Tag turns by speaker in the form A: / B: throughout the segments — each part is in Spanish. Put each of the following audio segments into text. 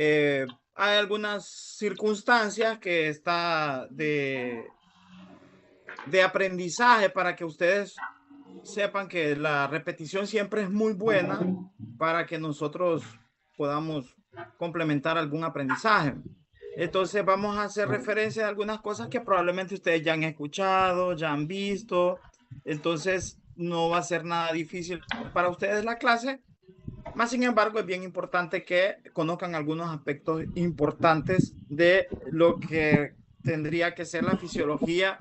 A: Hay algunas circunstancias que está de aprendizaje para que ustedes sepan que la repetición siempre es muy buena para que nosotros podamos complementar algún aprendizaje. Entonces vamos a hacer referencia a algunas cosas que probablemente ustedes ya han escuchado, ya han visto. Entonces no va a ser nada difícil para ustedes la clase. Más sin embargo, es bien importante que conozcan algunos aspectos importantes de lo que tendría que ser la fisiología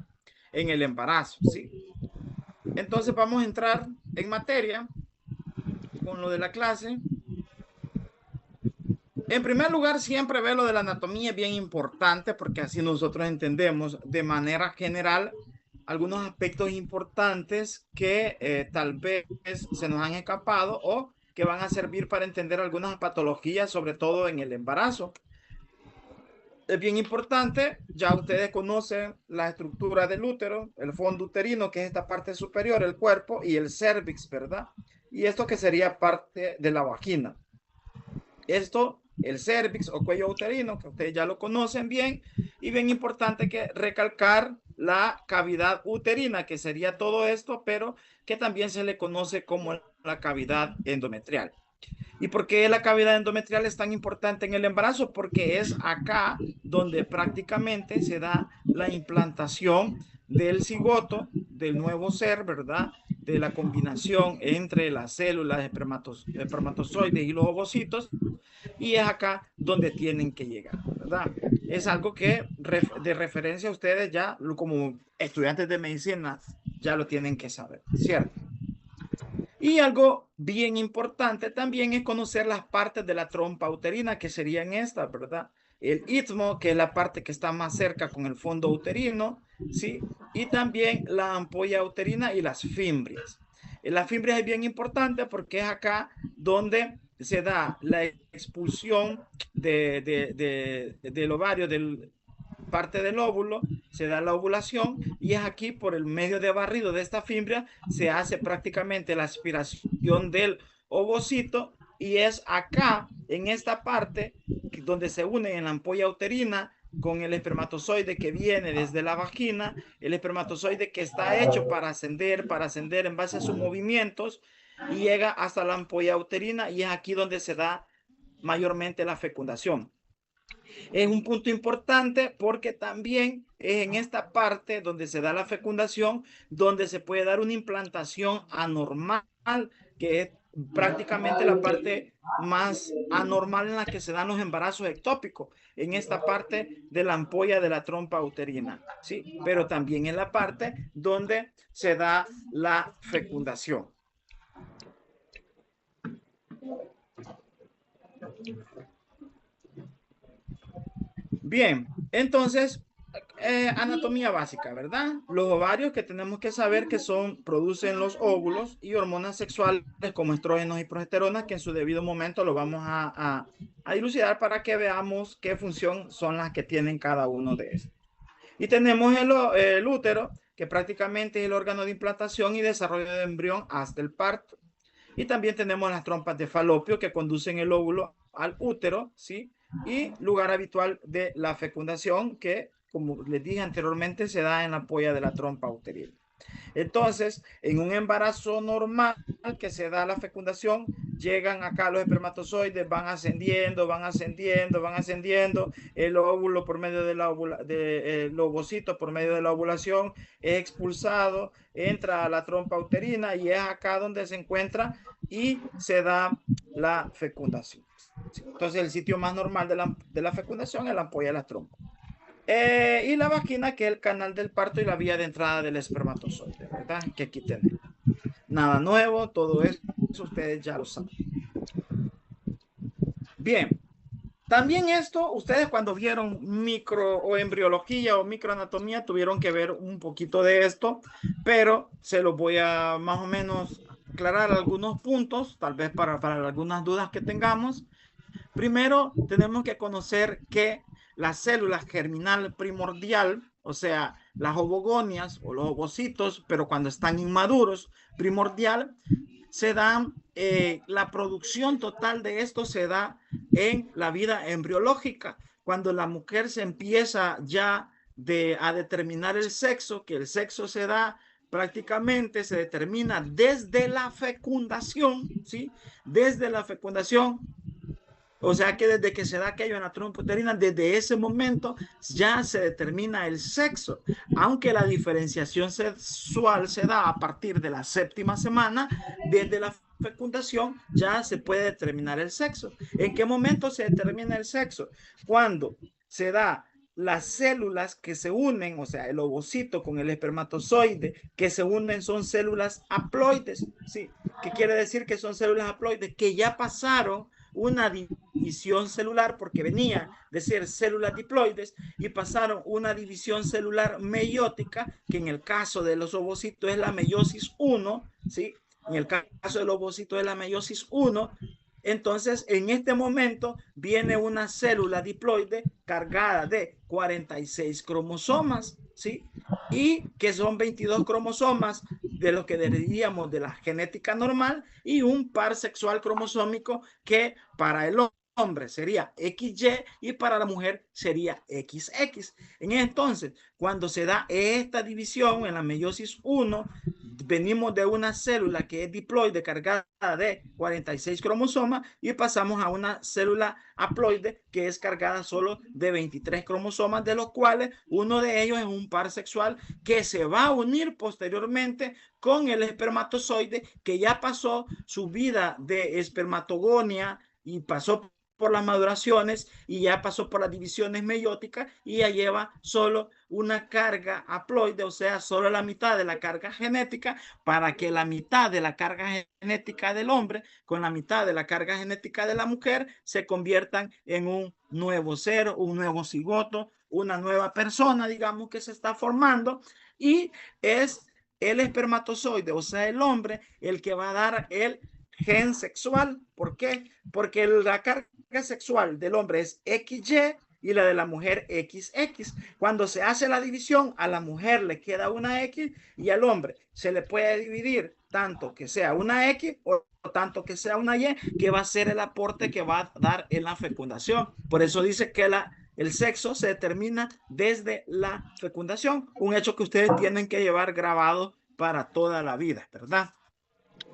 A: en el embarazo, ¿sí? Entonces vamos a entrar en materia con lo de la clase. En primer lugar, siempre ver lo de la anatomía es bien importante porque así nosotros entendemos de manera general algunos aspectos importantes que tal vez se nos han escapado o que van a servir para entender algunas patologías, sobre todo en el embarazo. Es bien importante, ya ustedes conocen la estructura del útero, el fondo uterino, que es esta parte superior, el cuerpo, y el cervix, ¿verdad? Y esto que sería parte de la vagina. Esto, el cervix o cuello uterino, que ustedes ya lo conocen bien, y bien importante que recalcar la cavidad uterina, que sería todo esto, pero que también se le conoce como la cavidad endometrial. ¿Y por qué la cavidad endometrial es tan importante en el embarazo? Porque es acá donde prácticamente se da la implantación del cigoto, del nuevo ser, ¿verdad? De la combinación entre las células espermatozoides y los ovocitos, y es acá donde tienen que llegar, ¿verdad? Es algo que de referencia a ustedes ya, como estudiantes de medicina, ya lo tienen que saber, ¿cierto? Y algo bien importante también es conocer las partes de la trompa uterina, que serían estas, ¿verdad? El istmo, que es la parte que está más cerca con el fondo uterino, ¿sí? Y también la ampolla uterina y las fimbrias. La fimbria es bien importante porque es acá donde se da la expulsión del ovario, del parte del óvulo, se da la ovulación y es aquí por el medio de barrido de esta fimbria se hace prácticamente la aspiración del ovocito y es acá, en esta parte, donde se unen en la ampolla uterina con el espermatozoide que viene desde la vagina, el espermatozoide que está hecho para ascender en base a sus movimientos y llega hasta la ampolla uterina y es aquí donde se da mayormente la fecundación. Es un punto importante porque también es en esta parte donde se da la fecundación, donde se puede dar una implantación anormal, que es prácticamente la parte más anormal en la que se dan los embarazos ectópicos, en esta parte de la ampolla de la trompa uterina, ¿sí? Pero también en la parte donde se da la fecundación. Bien, entonces, anatomía básica, ¿verdad? Los ovarios que tenemos que saber que son, producen los óvulos y hormonas sexuales como estrógenos y progesteronas que en su debido momento lo vamos a dilucidar para que veamos qué función son las que tienen cada uno de estos. Y tenemos el útero, que prácticamente es el órgano de implantación y desarrollo del embrión hasta el parto. Y también tenemos las trompas de falopio que conducen el óvulo al útero, ¿sí? Y lugar habitual de la fecundación que, como les dije anteriormente, se da en la polla de la trompa uterina. Entonces, en un embarazo normal que se da la fecundación, llegan acá los espermatozoides, van ascendiendo, van ascendiendo, van ascendiendo, el óvulo por medio de el ovocito por medio de la ovulación es expulsado, entra a la trompa uterina y es acá donde se encuentra y se da la fecundación. Entonces, el sitio más normal de la fecundación es la ampolla de la trompa. Y la vagina, que es el canal del parto y la vía de entrada del espermatozoide, ¿verdad? Que aquí tenemos. Nada nuevo, todo eso ustedes ya lo saben. Bien, también esto, ustedes cuando vieron micro o embriología o microanatomía tuvieron que ver un poquito de esto, pero se los voy a más o menos aclarar algunos puntos, tal vez para algunas dudas que tengamos. Primero, tenemos que conocer que la célula germinal primordial, o sea, las ovogonias o los ovocitos, pero cuando están inmaduros, primordial, se dan, la producción total de esto se da en la vida embriológica, cuando la mujer se empieza ya a determinar el sexo, que el sexo se da prácticamente, se determina desde la fecundación, ¿sí? Desde la fecundación, o sea que desde que se da aquello en la trompa uterina, desde ese momento ya se determina el sexo, aunque la diferenciación sexual se da a partir de la séptima semana, desde la fecundación ya se puede determinar el sexo. ¿En qué momento se determina el sexo? Cuando se da las células que se unen, o sea, el ovocito con el espermatozoide que se unen son células haploides, ¿sí? ¿Qué quiere decir que son células haploides? Que ya pasaron una división celular, porque venía de ser células diploides y pasaron una división celular meiótica, que en el caso de los ovocitos es la meiosis 1, ¿sí? En el caso del ovocito es la meiosis 1. Entonces, en este momento viene una célula diploide cargada de 46 cromosomas, ¿sí? Y que son 22 cromosomas de lo que diríamos de la genética normal y un par sexual cromosómico que para el hombre sería XY y para la mujer sería XX. Entonces, cuando se da esta división en la meiosis 1, venimos de una célula que es diploide cargada de 46 cromosomas y pasamos a una célula haploide que es cargada solo de 23 cromosomas, de los cuales uno de ellos es un par sexual que se va a unir posteriormente con el espermatozoide que ya pasó su vida de espermatogonia y pasó por las maduraciones y ya pasó por las divisiones meióticas y ya lleva solo una carga haploide, o sea, solo la mitad de la carga genética, para que la mitad de la carga genética del hombre con la mitad de la carga genética de la mujer se conviertan en un nuevo ser, un nuevo cigoto, una nueva persona, digamos, que se está formando, y es el espermatozoide, o sea, el hombre, el que va a dar el gen sexual. ¿Por qué? Porque la carga sexual del hombre es XY y la de la mujer XX. Cuando se hace la división, a la mujer le queda una X y al hombre se le puede dividir tanto que sea una X o tanto que sea una Y, que va a ser el aporte que va a dar en la fecundación. Por eso dice que el sexo se determina desde la fecundación, un hecho que ustedes tienen que llevar grabado para toda la vida, ¿verdad?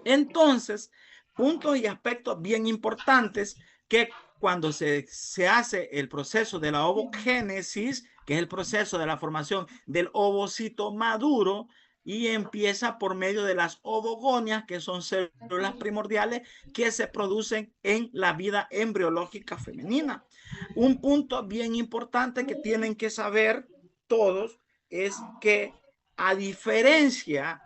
A: Entonces, puntos y aspectos bien importantes que cuando se hace el proceso de la ovogénesis, que es el proceso de la formación del ovocito maduro, y empieza por medio de las ovogonias, que son células primordiales que se producen en la vida embriológica femenina. Un punto bien importante que tienen que saber todos es que a diferencia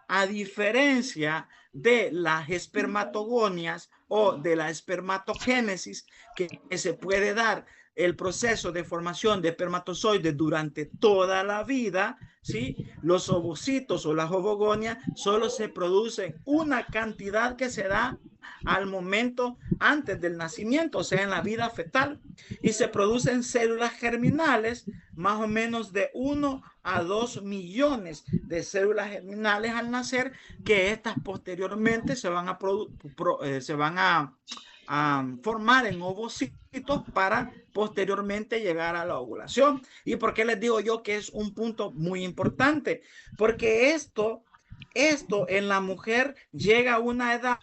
A: de las espermatogonias o de la espermatogénesis, que se puede dar el proceso de formación de espermatozoides durante toda la vida, ¿sí? Los ovocitos o las ovogonias solo se producen una cantidad que se da al momento antes del nacimiento, o sea, en la vida fetal, y se producen células germinales, más o menos de 1 a 2 millones de células germinales al nacer, que estas posteriormente se van a formar en ovocitos para posteriormente llegar a la ovulación. ¿Y por qué les digo yo que es un punto muy importante? Porque esto en la mujer llega a una edad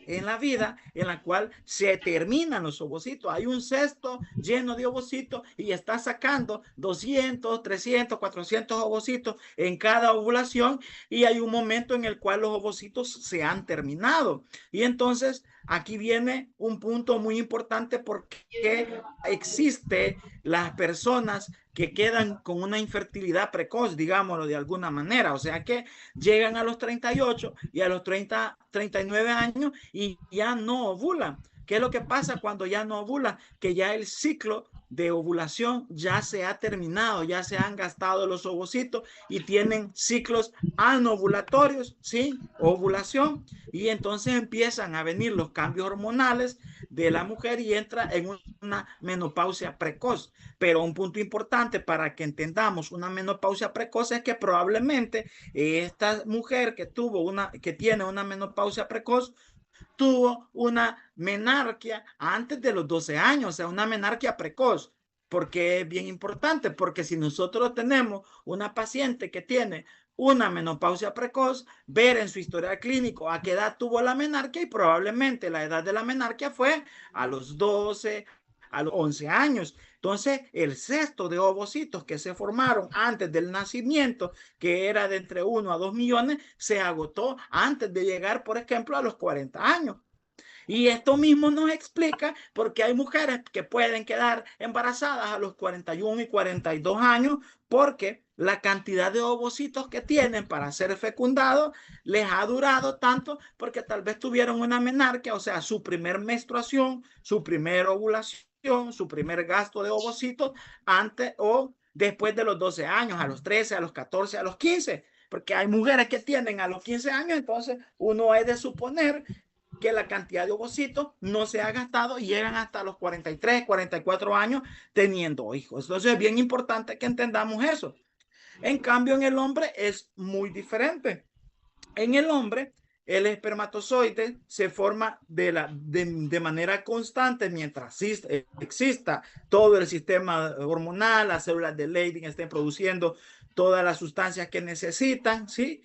A: en la vida en la cual se terminan los ovocitos. Hay un cesto lleno de ovocitos y está sacando 200, 300, 400 ovocitos en cada ovulación, y hay un momento en el cual los ovocitos se han terminado. Y entonces aquí viene un punto muy importante, porque existe las personas que quedan con una infertilidad precoz, digámoslo de alguna manera, o sea que llegan a los 38 y a los 30, 39 años y ya no ovulan. ¿Qué es lo que pasa cuando ya no ovulan? Que ya el ciclo de ovulación ya se ha terminado, ya se han gastado los ovocitos y tienen ciclos anovulatorios, ¿sí? Ovulación. Y entonces empiezan a venir los cambios hormonales de la mujer y entra en una menopausia precoz. Pero un punto importante para que entendamos una menopausia precoz es que probablemente esta mujer que tiene una menopausia precoz tuvo una menarquia antes de los 12 años, o sea, una menarquia precoz. Porque es bien importante, porque si nosotros tenemos una paciente que tiene una menopausia precoz, ver en su historial clínico a qué edad tuvo la menarquia y probablemente la edad de la menarquia fue a los 12, a los 11 años. Entonces, el cesto de ovocitos que se formaron antes del nacimiento, que era de entre 1 a 2 millones, se agotó antes de llegar, por ejemplo, a los 40 años. Y esto mismo nos explica por qué hay mujeres que pueden quedar embarazadas a los 41 y 42 años, porque la cantidad de ovocitos que tienen para ser fecundados les ha durado tanto porque tal vez tuvieron una menarquia, o sea, su primer menstruación, su primer ovulación, su primer gasto de ovocitos antes o después de los 12 años, a los 13, a los 14, a los 15, porque hay mujeres que tienen a los 15 años, entonces uno es de suponer que la cantidad de ovocitos no se ha gastado y llegan hasta los 43, 44 años teniendo hijos. Entonces es bien importante que entendamos eso. En cambio, en el hombre es muy diferente. En el hombre, el espermatozoide se forma de manera constante mientras exista todo el sistema hormonal, las células de Leydig estén produciendo todas las sustancias que necesitan, ¿sí?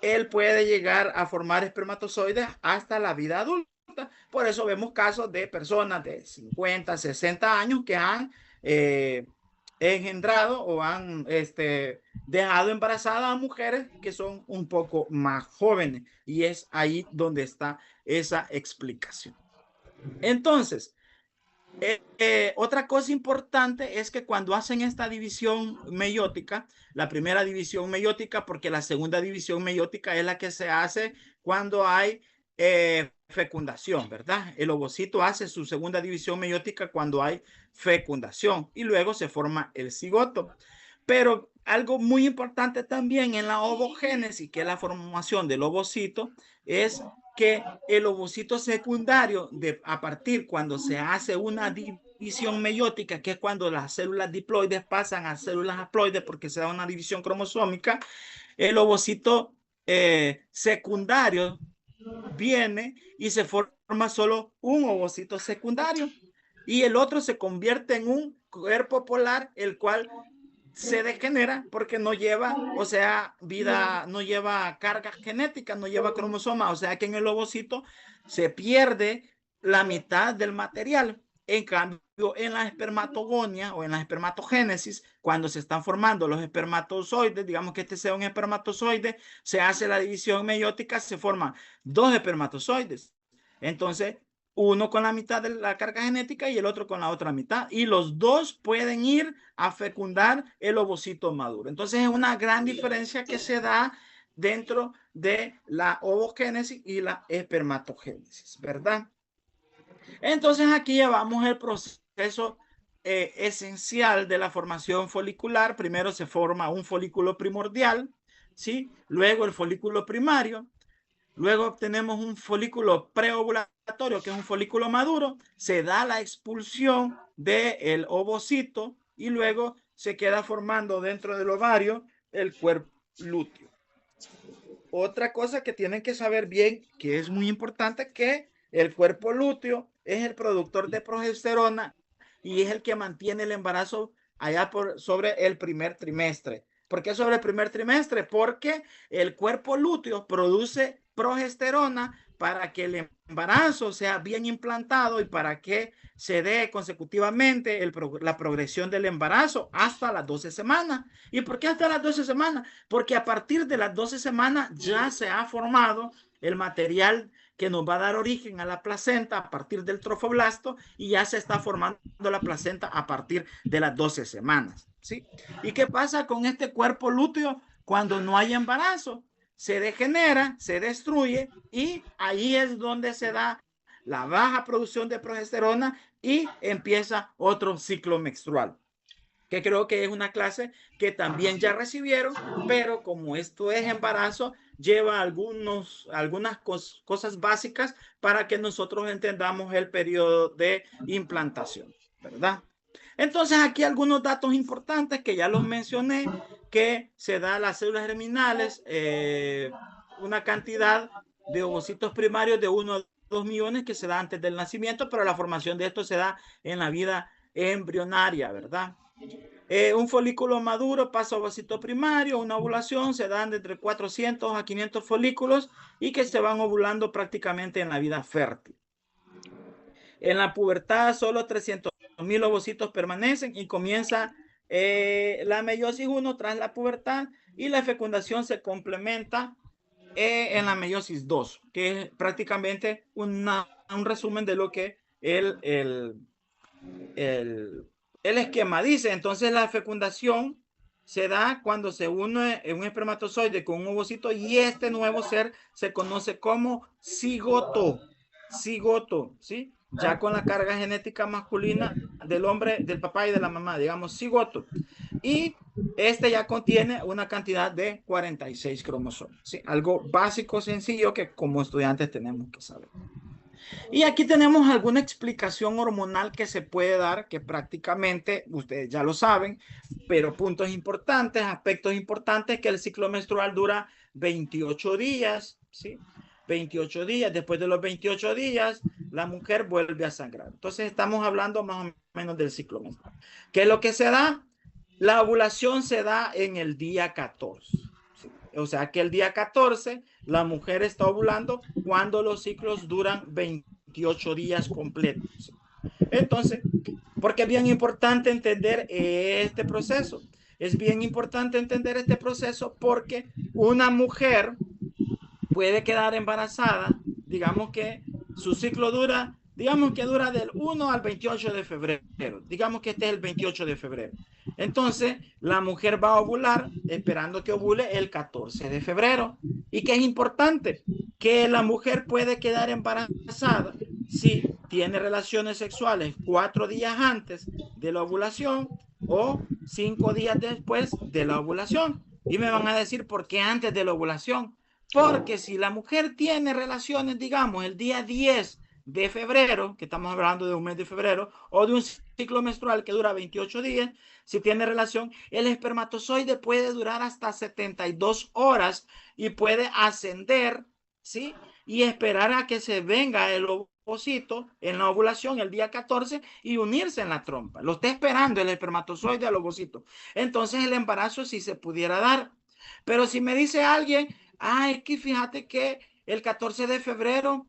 A: Él puede llegar a formar espermatozoides hasta la vida adulta. Por eso vemos casos de personas de 50, 60 años que han engendrado o han dejado embarazadas a mujeres que son un poco más jóvenes. Y es ahí donde está esa explicación. Entonces, otra cosa importante es que cuando hacen esta división meiótica, la primera división meiótica, porque la segunda división meiótica es la que se hace cuando hay fecundación, ¿verdad? El ovocito hace su segunda división meiótica cuando hay fecundación y luego se forma el cigoto. Pero algo muy importante también en la ovogénesis, que es la formación del ovocito, es que el ovocito secundario, a partir cuando se hace una división meiótica, que es cuando las células diploides pasan a células haploides porque se da una división cromosómica, el ovocito secundario viene y se forma solo un ovocito secundario y el otro se convierte en un cuerpo polar, el cual se degenera porque no lleva, o sea, vida, no lleva cargas genéticas, no lleva cromosomas, o sea que en el ovocito se pierde la mitad del material. En cambio, en la espermatogonia o en la espermatogénesis, cuando se están formando los espermatozoides, digamos que este sea un espermatozoide, se hace la división meiótica, se forman dos espermatozoides. Entonces, uno con la mitad de la carga genética y el otro con la otra mitad. Y los dos pueden ir a fecundar el ovocito maduro. Entonces es una gran diferencia que se da dentro de la ovogénesis y la espermatogénesis, ¿verdad? Entonces aquí llevamos el proceso esencial de la formación folicular. Primero se forma un folículo primordial, ¿sí? Luego el folículo primario. Luego obtenemos un folículo preovulatorio, que es un folículo maduro. Se da la expulsión del ovocito y luego se queda formando dentro del ovario el cuerpo lúteo. Otra cosa que tienen que saber bien, que es muy importante, que el cuerpo lúteo es el productor de progesterona y es el que mantiene el embarazo allá sobre el primer trimestre. ¿Por qué sobre el primer trimestre? Porque el cuerpo lúteo produce progesterona para que el embarazo sea bien implantado y para que se dé consecutivamente la progresión del embarazo hasta las 12 semanas. ¿Y por qué hasta las 12 semanas? Porque a partir de las 12 semanas ya se ha formado el material que nos va a dar origen a la placenta a partir del trofoblasto y ya se está formando la placenta a partir de las 12 semanas. ¿Sí? ¿Y qué pasa con este cuerpo lúteo cuando no hay embarazo? Se degenera, se destruye y ahí es donde se da la baja producción de progesterona y empieza otro ciclo menstrual, que creo que es una clase que también ya recibieron, pero como esto es embarazo, lleva algunas cosas básicas para que nosotros entendamos el periodo de implantación, ¿verdad? Entonces aquí algunos datos importantes que ya los mencioné, que se da a las células germinales una cantidad de ovocitos primarios de 1 millones que se da antes del nacimiento, pero la formación de esto se da en la vida embrionaria, ¿verdad? Un folículo maduro pasa a ovocito primario, una ovulación, se dan de entre 400 a 500 folículos y que se van ovulando prácticamente en la vida fértil. En la pubertad solo 300.000 ovocitos permanecen y comienza la meiosis 1 tras la pubertad y la fecundación se complementa en la meiosis 2, que es prácticamente un resumen de lo que el esquema dice. Entonces la fecundación se da cuando se une un espermatozoide con un ovocito y este nuevo ser se conoce como cigoto. Cigoto, ¿sí? Ya con la carga genética masculina del hombre, del papá y de la mamá, digamos cigoto. Y este ya contiene una cantidad de 46 cromosomas, ¿sí? Algo básico, sencillo que como estudiantes tenemos que saber. Y aquí tenemos alguna explicación hormonal que se puede dar, que prácticamente ustedes ya lo saben, pero puntos importantes, aspectos importantes, que el ciclo menstrual dura 28 días, ¿sí? 28 días, después de los 28 días, la mujer vuelve a sangrar. Entonces estamos hablando más o menos del ciclo menstrual. ¿Qué es lo que se da? La ovulación se da en el día 14. ¿Sí? O sea que el día 14 la mujer está ovulando cuando los ciclos duran 28 días completos. Entonces, porque es bien importante entender este proceso. Es bien importante entender este proceso porque una mujer puede quedar embarazada, digamos que su ciclo dura, digamos que dura del 1 al 28 de febrero, digamos que este es el 28 de febrero. Entonces, la mujer va a ovular esperando que ovule el 14 de febrero. ¿Y qué es importante? Que la mujer puede quedar embarazada si tiene relaciones sexuales 4 días antes de la ovulación o 5 días después de la ovulación. Y me van a decir, ¿por qué antes de la ovulación? Porque si la mujer tiene relaciones, digamos, el día 10 de febrero, que estamos hablando de un mes de febrero, o de un ciclo menstrual que dura 28 días, si tiene relación, el espermatozoide puede durar hasta 72 horas y puede ascender, ¿sí? Y esperar a que se venga el ovocito en la ovulación el día 14 y unirse en la trompa. Lo está esperando el espermatozoide al ovocito. Entonces el embarazo sí se pudiera dar. Pero si me dice alguien, es que fíjate que el 14 de febrero,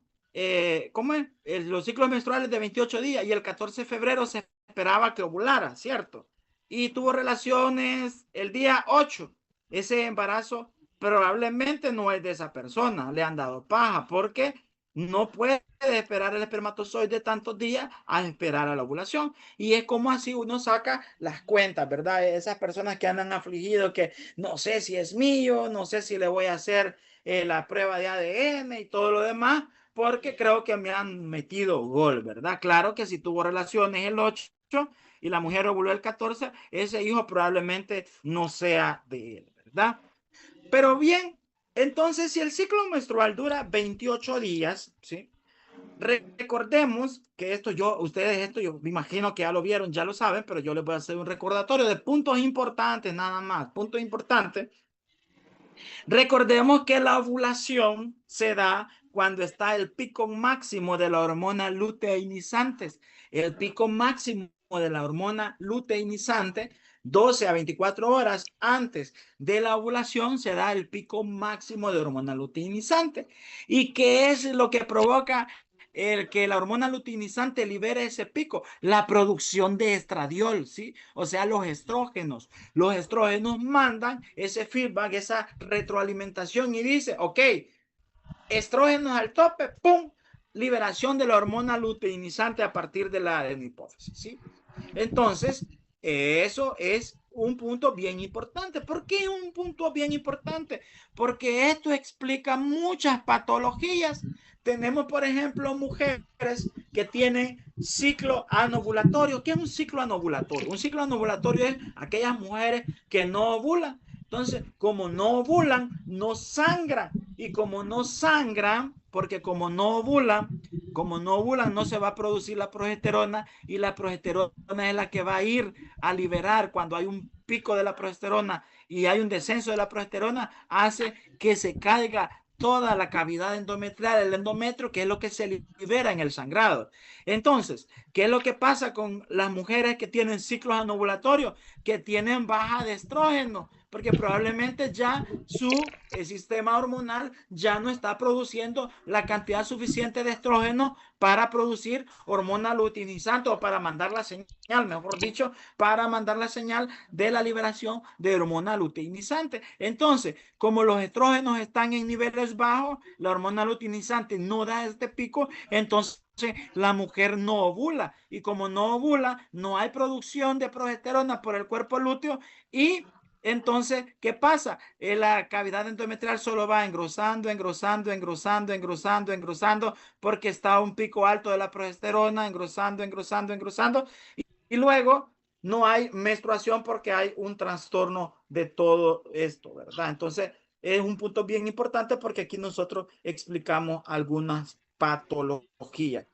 A: ¿cómo es? Los ciclos menstruales de 28 días y el 14 de febrero se esperaba que ovulara, ¿cierto? Y tuvo relaciones el día 8. Ese embarazo probablemente no es de esa persona, le han dado paja porque no puede esperar el espermatozoide tantos días a esperar a la ovulación. Y es como así uno saca las cuentas, ¿verdad? Esas personas que andan afligidos, que no sé si es mío, no sé si le voy a hacer la prueba de ADN y todo lo demás, porque creo que me han metido gol, ¿verdad? Claro que si tuvo relaciones el 8 y la mujer ovuló el 14, ese hijo probablemente no sea de él, ¿verdad? Pero bien, entonces si el ciclo menstrual dura 28 días, ¿sí? Recordemos que esto yo me imagino que ya lo vieron, ya lo saben, pero yo les voy a hacer un recordatorio de puntos importantes, nada más, puntos importantes. Recordemos que la ovulación se da cuando está el pico máximo de la hormona luteinizante. El pico máximo de la hormona luteinizante, 12 a 24 horas antes de la ovulación, se da el pico máximo de hormona luteinizante. ¿Y qué es lo que provoca el que la hormona luteinizante libere ese pico? La producción de estradiol, ¿sí? O sea, los estrógenos. Los estrógenos mandan ese feedback, esa retroalimentación y dice, ok, estrógenos al tope, ¡pum! Liberación de la hormona luteinizante a partir de la adenohipófisis, ¿sí? Entonces, eso es un punto bien importante. ¿Por qué es un punto bien importante? Porque esto explica muchas patologías. Tenemos, por ejemplo, mujeres que tienen ciclo anovulatorio. ¿Qué es un ciclo anovulatorio? Un ciclo anovulatorio es aquellas mujeres que no ovulan. Entonces, como no ovulan, no sangran. Y como no sangran, porque como no ovulan, no se va a producir la progesterona y la progesterona es la que va a ir a liberar cuando hay un pico de la progesterona y hay un descenso de la progesterona, hace que se caiga toda la cavidad endometrial, el endometrio, que es lo que se libera en el sangrado. Entonces, ¿qué es lo que pasa con las mujeres que tienen ciclos anovulatorios, que tienen baja de estrógeno? Porque probablemente ya su sistema hormonal ya no está produciendo la cantidad suficiente de estrógeno para producir hormona luteinizante o para mandar la señal, mejor dicho, para mandar la señal de la liberación de hormona luteinizante. Entonces, como los estrógenos están en niveles bajos, la hormona luteinizante no da este pico, entonces la mujer no ovula, y como no ovula, no hay producción de progesterona por el cuerpo lúteo, y entonces, ¿qué pasa? La cavidad endometrial solo va engrosando, engrosando, engrosando, engrosando, engrosando, porque está a un pico alto de la progesterona, engrosando, engrosando, engrosando, y luego no hay menstruación porque hay un trastorno de todo esto, ¿verdad? Entonces, es un punto bien importante porque aquí nosotros explicamos algunas patologías.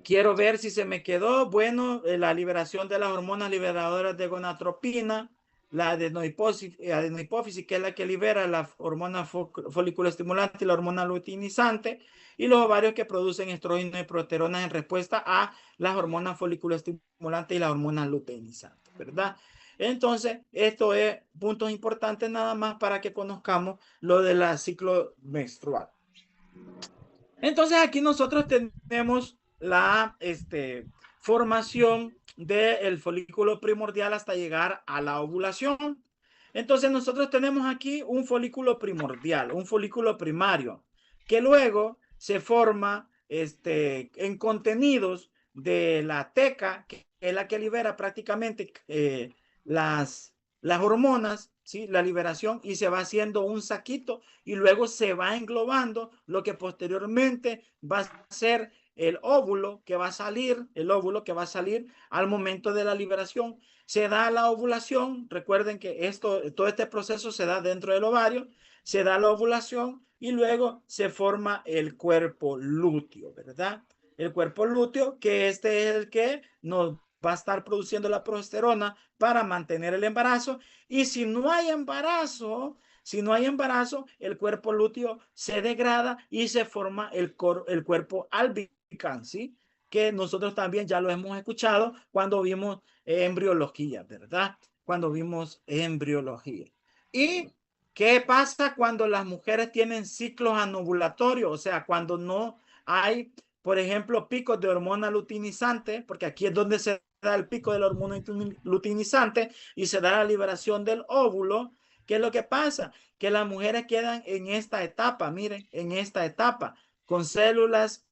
A: Quiero ver si se me quedó. Bueno, la liberación de las hormonas liberadoras de gonadotropina, la adenohipófisis, que es la que libera la hormona folículo estimulante y la hormona luteinizante, y los ovarios que producen estrógeno y progesterona en respuesta a las hormonas folículo estimulante y la hormona luteinizante, ¿verdad? Entonces, esto es puntos importantes nada más para que conozcamos lo del ciclo menstrual. Entonces aquí nosotros tenemos la formación del folículo primordial hasta llegar a la ovulación. Entonces nosotros tenemos aquí un folículo primordial, un folículo primario, que luego se forma en contenidos de la teca, que es la que libera prácticamente las hormonas, ¿sí? La liberación, y se va haciendo un saquito y luego se va englobando lo que posteriormente va a ser el óvulo que va a salir, el óvulo que va a salir al momento de la liberación. Se da la ovulación, recuerden que todo este proceso se da dentro del ovario, se da la ovulación y luego se forma el cuerpo lúteo, ¿verdad? El cuerpo lúteo, que este es el que nos va a estar produciendo la progesterona para mantener el embarazo. Y si no hay embarazo, el cuerpo lúteo se degrada y se forma el cuerpo albicans, ¿sí? Que nosotros también ya lo hemos escuchado cuando vimos embriología, ¿verdad? Cuando vimos embriología. ¿Y qué pasa cuando las mujeres tienen ciclos anovulatorios? O sea, cuando no hay, por ejemplo, picos de hormona luteinizante, porque aquí es donde se da el pico de la hormona luteinizante y se da la liberación del óvulo. ¿Qué es lo que pasa? Que las mujeres quedan en esta etapa, miren, en esta etapa, con células,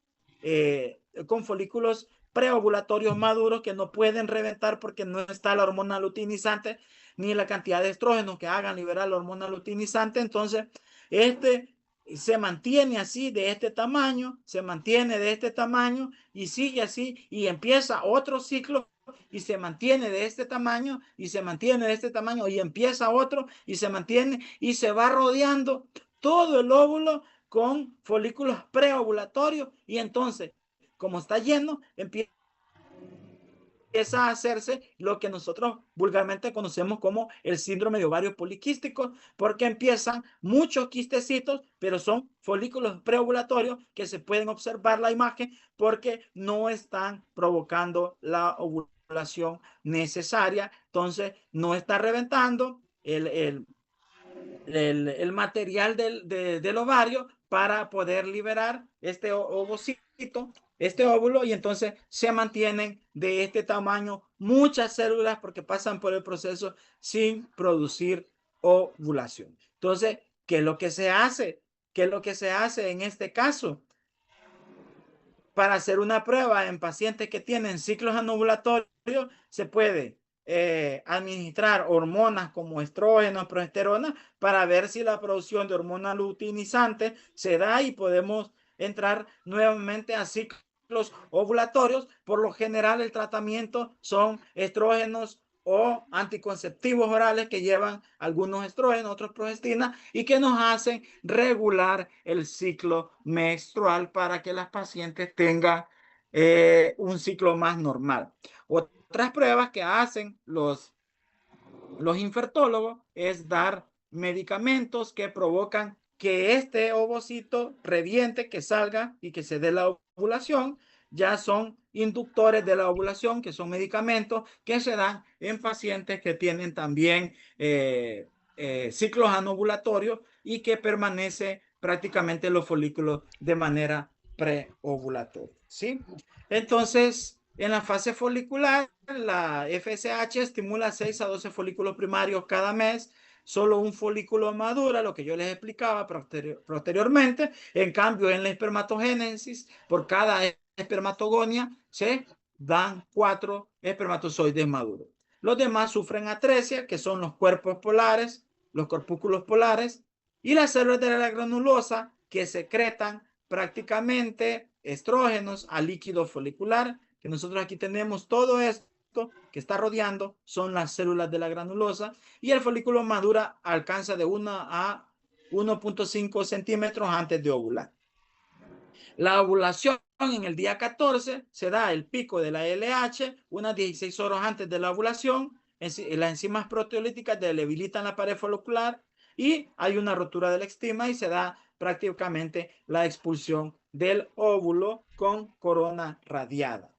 A: con folículos preovulatorios maduros que no pueden reventar porque no está la hormona luteinizante ni la cantidad de estrógenos que hagan liberar la hormona luteinizante. Entonces, este se mantiene así de este tamaño, se mantiene de este tamaño y sigue así y empieza otro ciclo y se mantiene de este tamaño y se mantiene de este tamaño y empieza otro y se mantiene y se va rodeando todo el óvulo con folículos preovulatorios, y entonces, como está lleno, empieza a hacerse lo que nosotros vulgarmente conocemos como el síndrome de ovario poliquístico, porque empiezan muchos quistecitos, pero son folículos preovulatorios que se pueden observar la imagen porque no están provocando la ovulación necesaria. Entonces, no está reventando el material del ovario para poder liberar este ovocito, este óvulo, y entonces se mantienen de este tamaño muchas células porque pasan por el proceso sin producir ovulación. Entonces, ¿qué es lo que se hace? ¿Qué es lo que se hace en este caso? Para hacer una prueba en pacientes que tienen ciclos anovulatorios, se puede administrar hormonas como estrógeno, progesterona, para ver si la producción de hormona luteinizante se da y podemos entrar nuevamente a ciclos ovulatorios. Por lo general, el tratamiento son estrógenos o anticonceptivos orales que llevan algunos estrógenos, otros progestina, y que nos hacen regular el ciclo menstrual para que las pacientes tengan un ciclo más normal. Otras pruebas que hacen los infertólogos es dar medicamentos que provocan que este ovocito reviente, que salga y que se dé la ovulación, ya son inductores de la ovulación, que son medicamentos que se dan en pacientes que tienen también ciclos anovulatorios y que permanece prácticamente los folículos de manera preovulatoria, ¿sí? Entonces, en la fase folicular, la FSH estimula 6 a 12 folículos primarios cada mes. Solo un folículo madura, lo que yo les explicaba posteriormente. En cambio, en la espermatogénesis, por cada espermatogonia se dan 4 espermatozoides maduros. Los demás sufren atresia, que son los cuerpos polares, los corpúsculos polares, y las células de la granulosa, que secretan prácticamente estrógenos al líquido folicular, que nosotros aquí tenemos todo esto que está rodeando, son las células de la granulosa, y el folículo madura alcanza de 1 a 1.5 centímetros antes de ovular. La ovulación en el día 14 se da el pico de la LH unas 16 horas antes de la ovulación. Las enzimas proteolíticas debilitan la pared folicular y hay una rotura del estigma y se da prácticamente la expulsión del óvulo con corona radiada.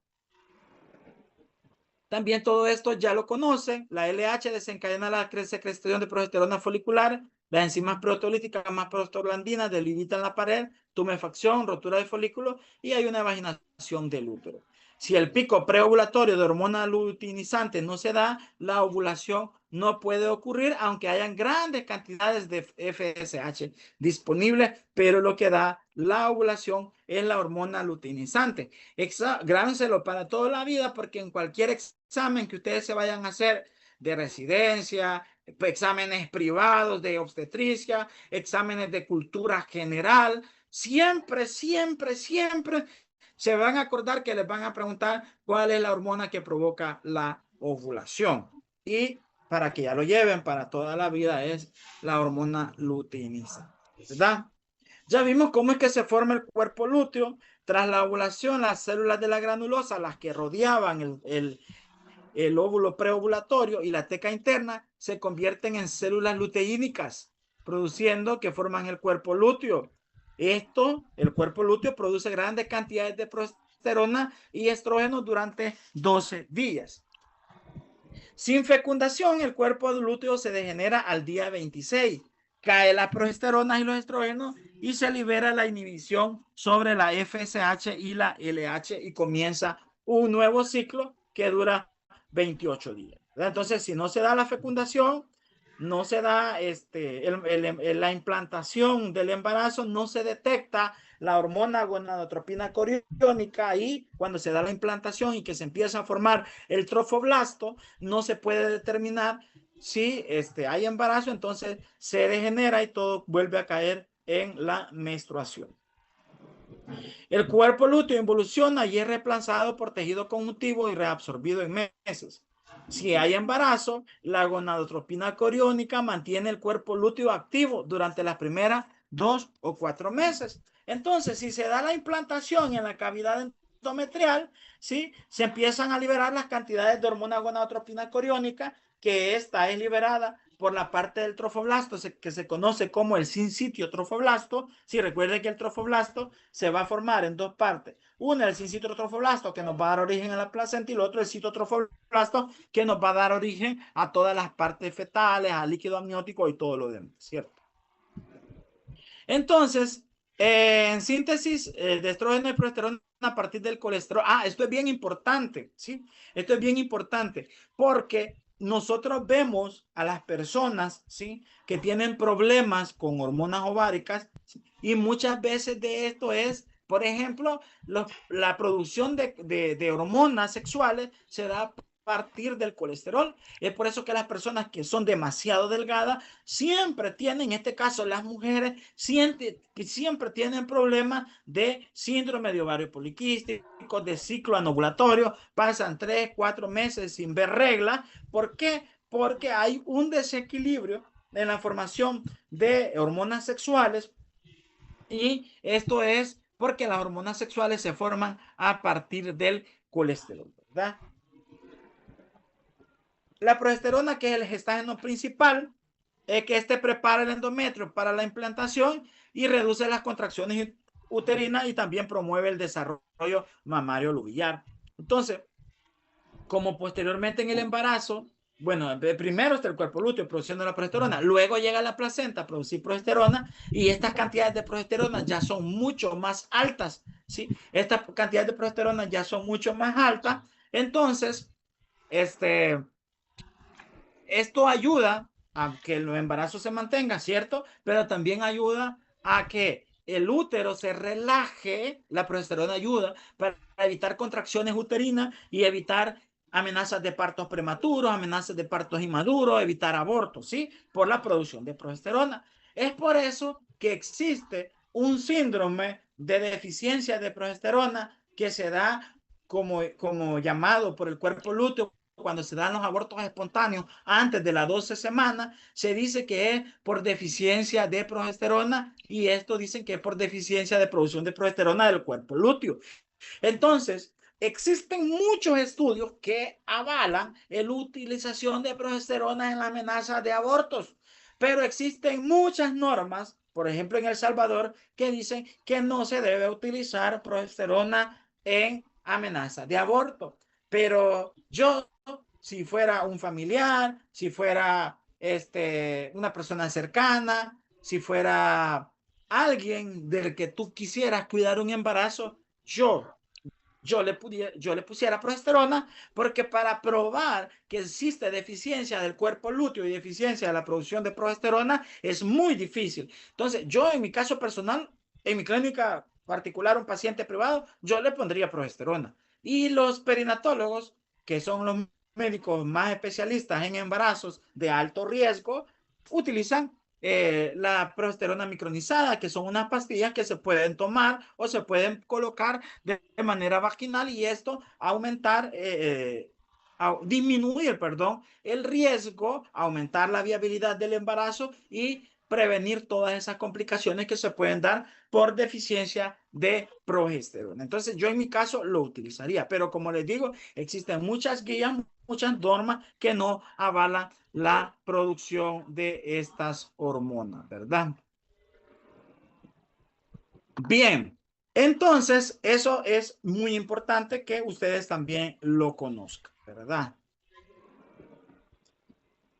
A: También todo esto ya lo conocen. La LH desencadena la secreción de progesterona folicular. Las enzimas proteolíticas más prostaglandinas debilitan la pared, tumefacción, rotura de folículo y hay una vaginación del útero. Si el pico preovulatorio de hormona luteinizante no se da, la ovulación no puede ocurrir, aunque hayan grandes cantidades de FSH disponibles, pero lo que da la ovulación es la hormona luteinizante. Grábenselo para toda la vida, porque en cualquier examen que ustedes se vayan a hacer de residencia, exámenes privados de obstetricia, exámenes de cultura general, siempre se van a acordar que les van a preguntar cuál es la hormona que provoca la ovulación. Y para que ya lo lleven para toda la vida es la hormona luteinizante, ¿verdad? Ya vimos cómo es que se forma el cuerpo lúteo. Tras la ovulación, las células de la granulosa, las que rodeaban el óvulo preovulatorio y la teca interna, se convierten en células luteínicas, produciendo que forman el cuerpo lúteo. El cuerpo lúteo produce grandes cantidades de progesterona y estrógenos durante 12 días. Sin fecundación, el cuerpo lúteo se degenera al día 26. Cae la progesterona y los estrógenos y se libera la inhibición sobre la FSH y la LH y comienza un nuevo ciclo que dura 28 días. Entonces, si no se da la fecundación, no se da la implantación del embarazo, no se detecta la hormona gonadotropina coriónica y cuando se da la implantación y que se empieza a formar el trofoblasto, no se puede determinar si hay embarazo, entonces se degenera y todo vuelve a caer en la menstruación. El cuerpo lúteo evoluciona y es reemplazado por tejido conjuntivo y reabsorbido en meses. Si hay embarazo, la gonadotropina coriónica mantiene el cuerpo lúteo activo durante las primeras 2 o 4 meses. Entonces, si se da la implantación en la cavidad endometrial, ¿sí? Se empiezan a liberar las cantidades de hormona gonadotropina coriónica, que esta es liberada por la parte del trofoblasto, que se conoce como el sincitio trofoblasto. Si recuerden que el trofoblasto se va a formar en dos partes. Una, el sincitio trofoblasto, que nos va a dar origen a la placenta, y el otro, el citotrofoblasto, que nos va a dar origen a todas las partes fetales, al líquido amniótico y todo lo demás, ¿cierto? Entonces, en síntesis, de estrógeno y progesterona a partir del colesterol. Esto es bien importante, ¿sí? Esto es bien importante porque nosotros vemos a las personas, ¿sí? Que tienen problemas con hormonas ováricas, ¿sí? Y muchas veces de esto es, por ejemplo, la producción de hormonas sexuales se da partir del colesterol. Es por eso que las personas que son demasiado delgadas siempre tienen, en este caso las mujeres, siempre tienen problemas de síndrome de ovario poliquístico, de ciclo anovulatorio, pasan 3, 4 meses sin ver regla. ¿Por qué? Porque hay un desequilibrio en la formación de hormonas sexuales y esto es porque las hormonas sexuales se forman a partir del colesterol, ¿verdad? La progesterona, que es el gestágeno principal, es que este prepara el endometrio para la implantación y reduce las contracciones uterinas y también promueve el desarrollo mamario lubilar. Entonces, como posteriormente en el embarazo, bueno, primero está el cuerpo lúteo produciendo la progesterona, luego llega la placenta a producir progesterona y estas cantidades de progesterona ya son mucho más altas, ¿sí? Estas cantidades de progesterona ya son mucho más altas, entonces, esto ayuda a que el embarazo se mantenga, ¿cierto? Pero también ayuda a que el útero se relaje, la progesterona ayuda para evitar contracciones uterinas y evitar amenazas de partos prematuros, amenazas de partos inmaduros, evitar abortos, ¿sí? Por la producción de progesterona. Es por eso que existe un síndrome de deficiencia de progesterona que se da como llamado por el cuerpo lúteo cuando se dan los abortos espontáneos antes de las 12 semanas, se dice que es por deficiencia de progesterona y esto dicen que es por deficiencia de producción de progesterona del cuerpo lúteo. Entonces, existen muchos estudios que avalan la utilización de progesterona en la amenaza de abortos, pero existen muchas normas, por ejemplo en El Salvador, que dicen que no se debe utilizar progesterona en amenaza de aborto. Pero yo, si fuera un familiar, si fuera una persona cercana, si fuera alguien del que tú quisieras cuidar un embarazo, yo le pusiera progesterona porque para probar que existe deficiencia del cuerpo lúteo y deficiencia de la producción de progesterona es muy difícil. Entonces, yo en mi caso personal, en mi clínica particular, un paciente privado, yo le pondría progesterona. Y los perinatólogos, que son los médicos más especialistas en embarazos de alto riesgo, utilizan la progesterona micronizada, que son unas pastillas que se pueden tomar o se pueden colocar de manera vaginal y esto disminuir, perdón, el riesgo, aumentar la viabilidad del embarazo y prevenir todas esas complicaciones que se pueden dar por deficiencia de progesterona. Entonces, yo en mi caso lo utilizaría, pero como les digo, existen muchas guías, muchas normas que no avalan la producción de estas hormonas, ¿verdad? Bien, entonces eso es muy importante que ustedes también lo conozcan, ¿verdad?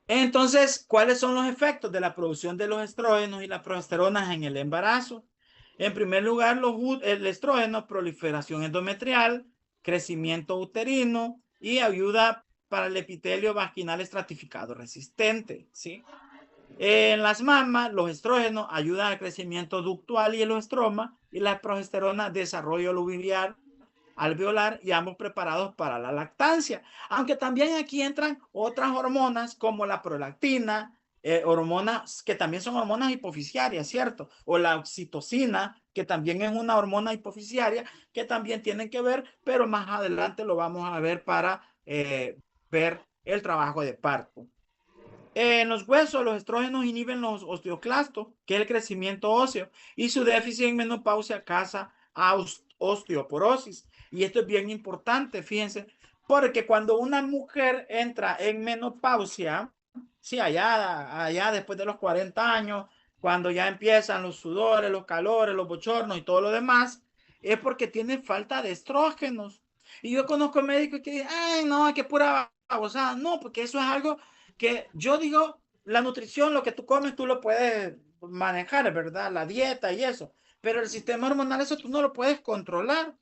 A: Entonces, ¿cuáles son los efectos de la producción de los estrógenos y las progesteronas en el embarazo? En primer lugar, el estrógeno, proliferación endometrial, crecimiento uterino y ayuda para el epitelio vaginal estratificado resistente, ¿sí? En las mamas, los estrógenos ayudan al crecimiento ductual y el estroma y la progesterona desarrollo lubiliar alveolar y ambos preparados para la lactancia. Aunque también aquí entran otras hormonas como la prolactina, hormonas que también son hormonas hipofisiarias, ¿cierto? O la oxitocina, que también es una hormona hipofisiaria, que también tienen que ver, pero más adelante lo vamos a ver para ver el trabajo de parto. En los huesos, los estrógenos inhiben los osteoclastos, que es el crecimiento óseo, y su déficit en menopausia causa osteoporosis. Y esto es bien importante, fíjense, porque cuando una mujer entra en menopausia, sí, allá después de los 40 años, cuando ya empiezan los sudores, los calores, los bochornos y todo lo demás, es porque tiene falta de estrógenos. Y yo conozco médicos que dicen, ay, no, que pura babosada. No, porque eso es algo que yo digo, la nutrición, lo que tú comes, tú lo puedes manejar, ¿verdad? La dieta y eso. Pero el sistema hormonal, eso tú no lo puedes controlar.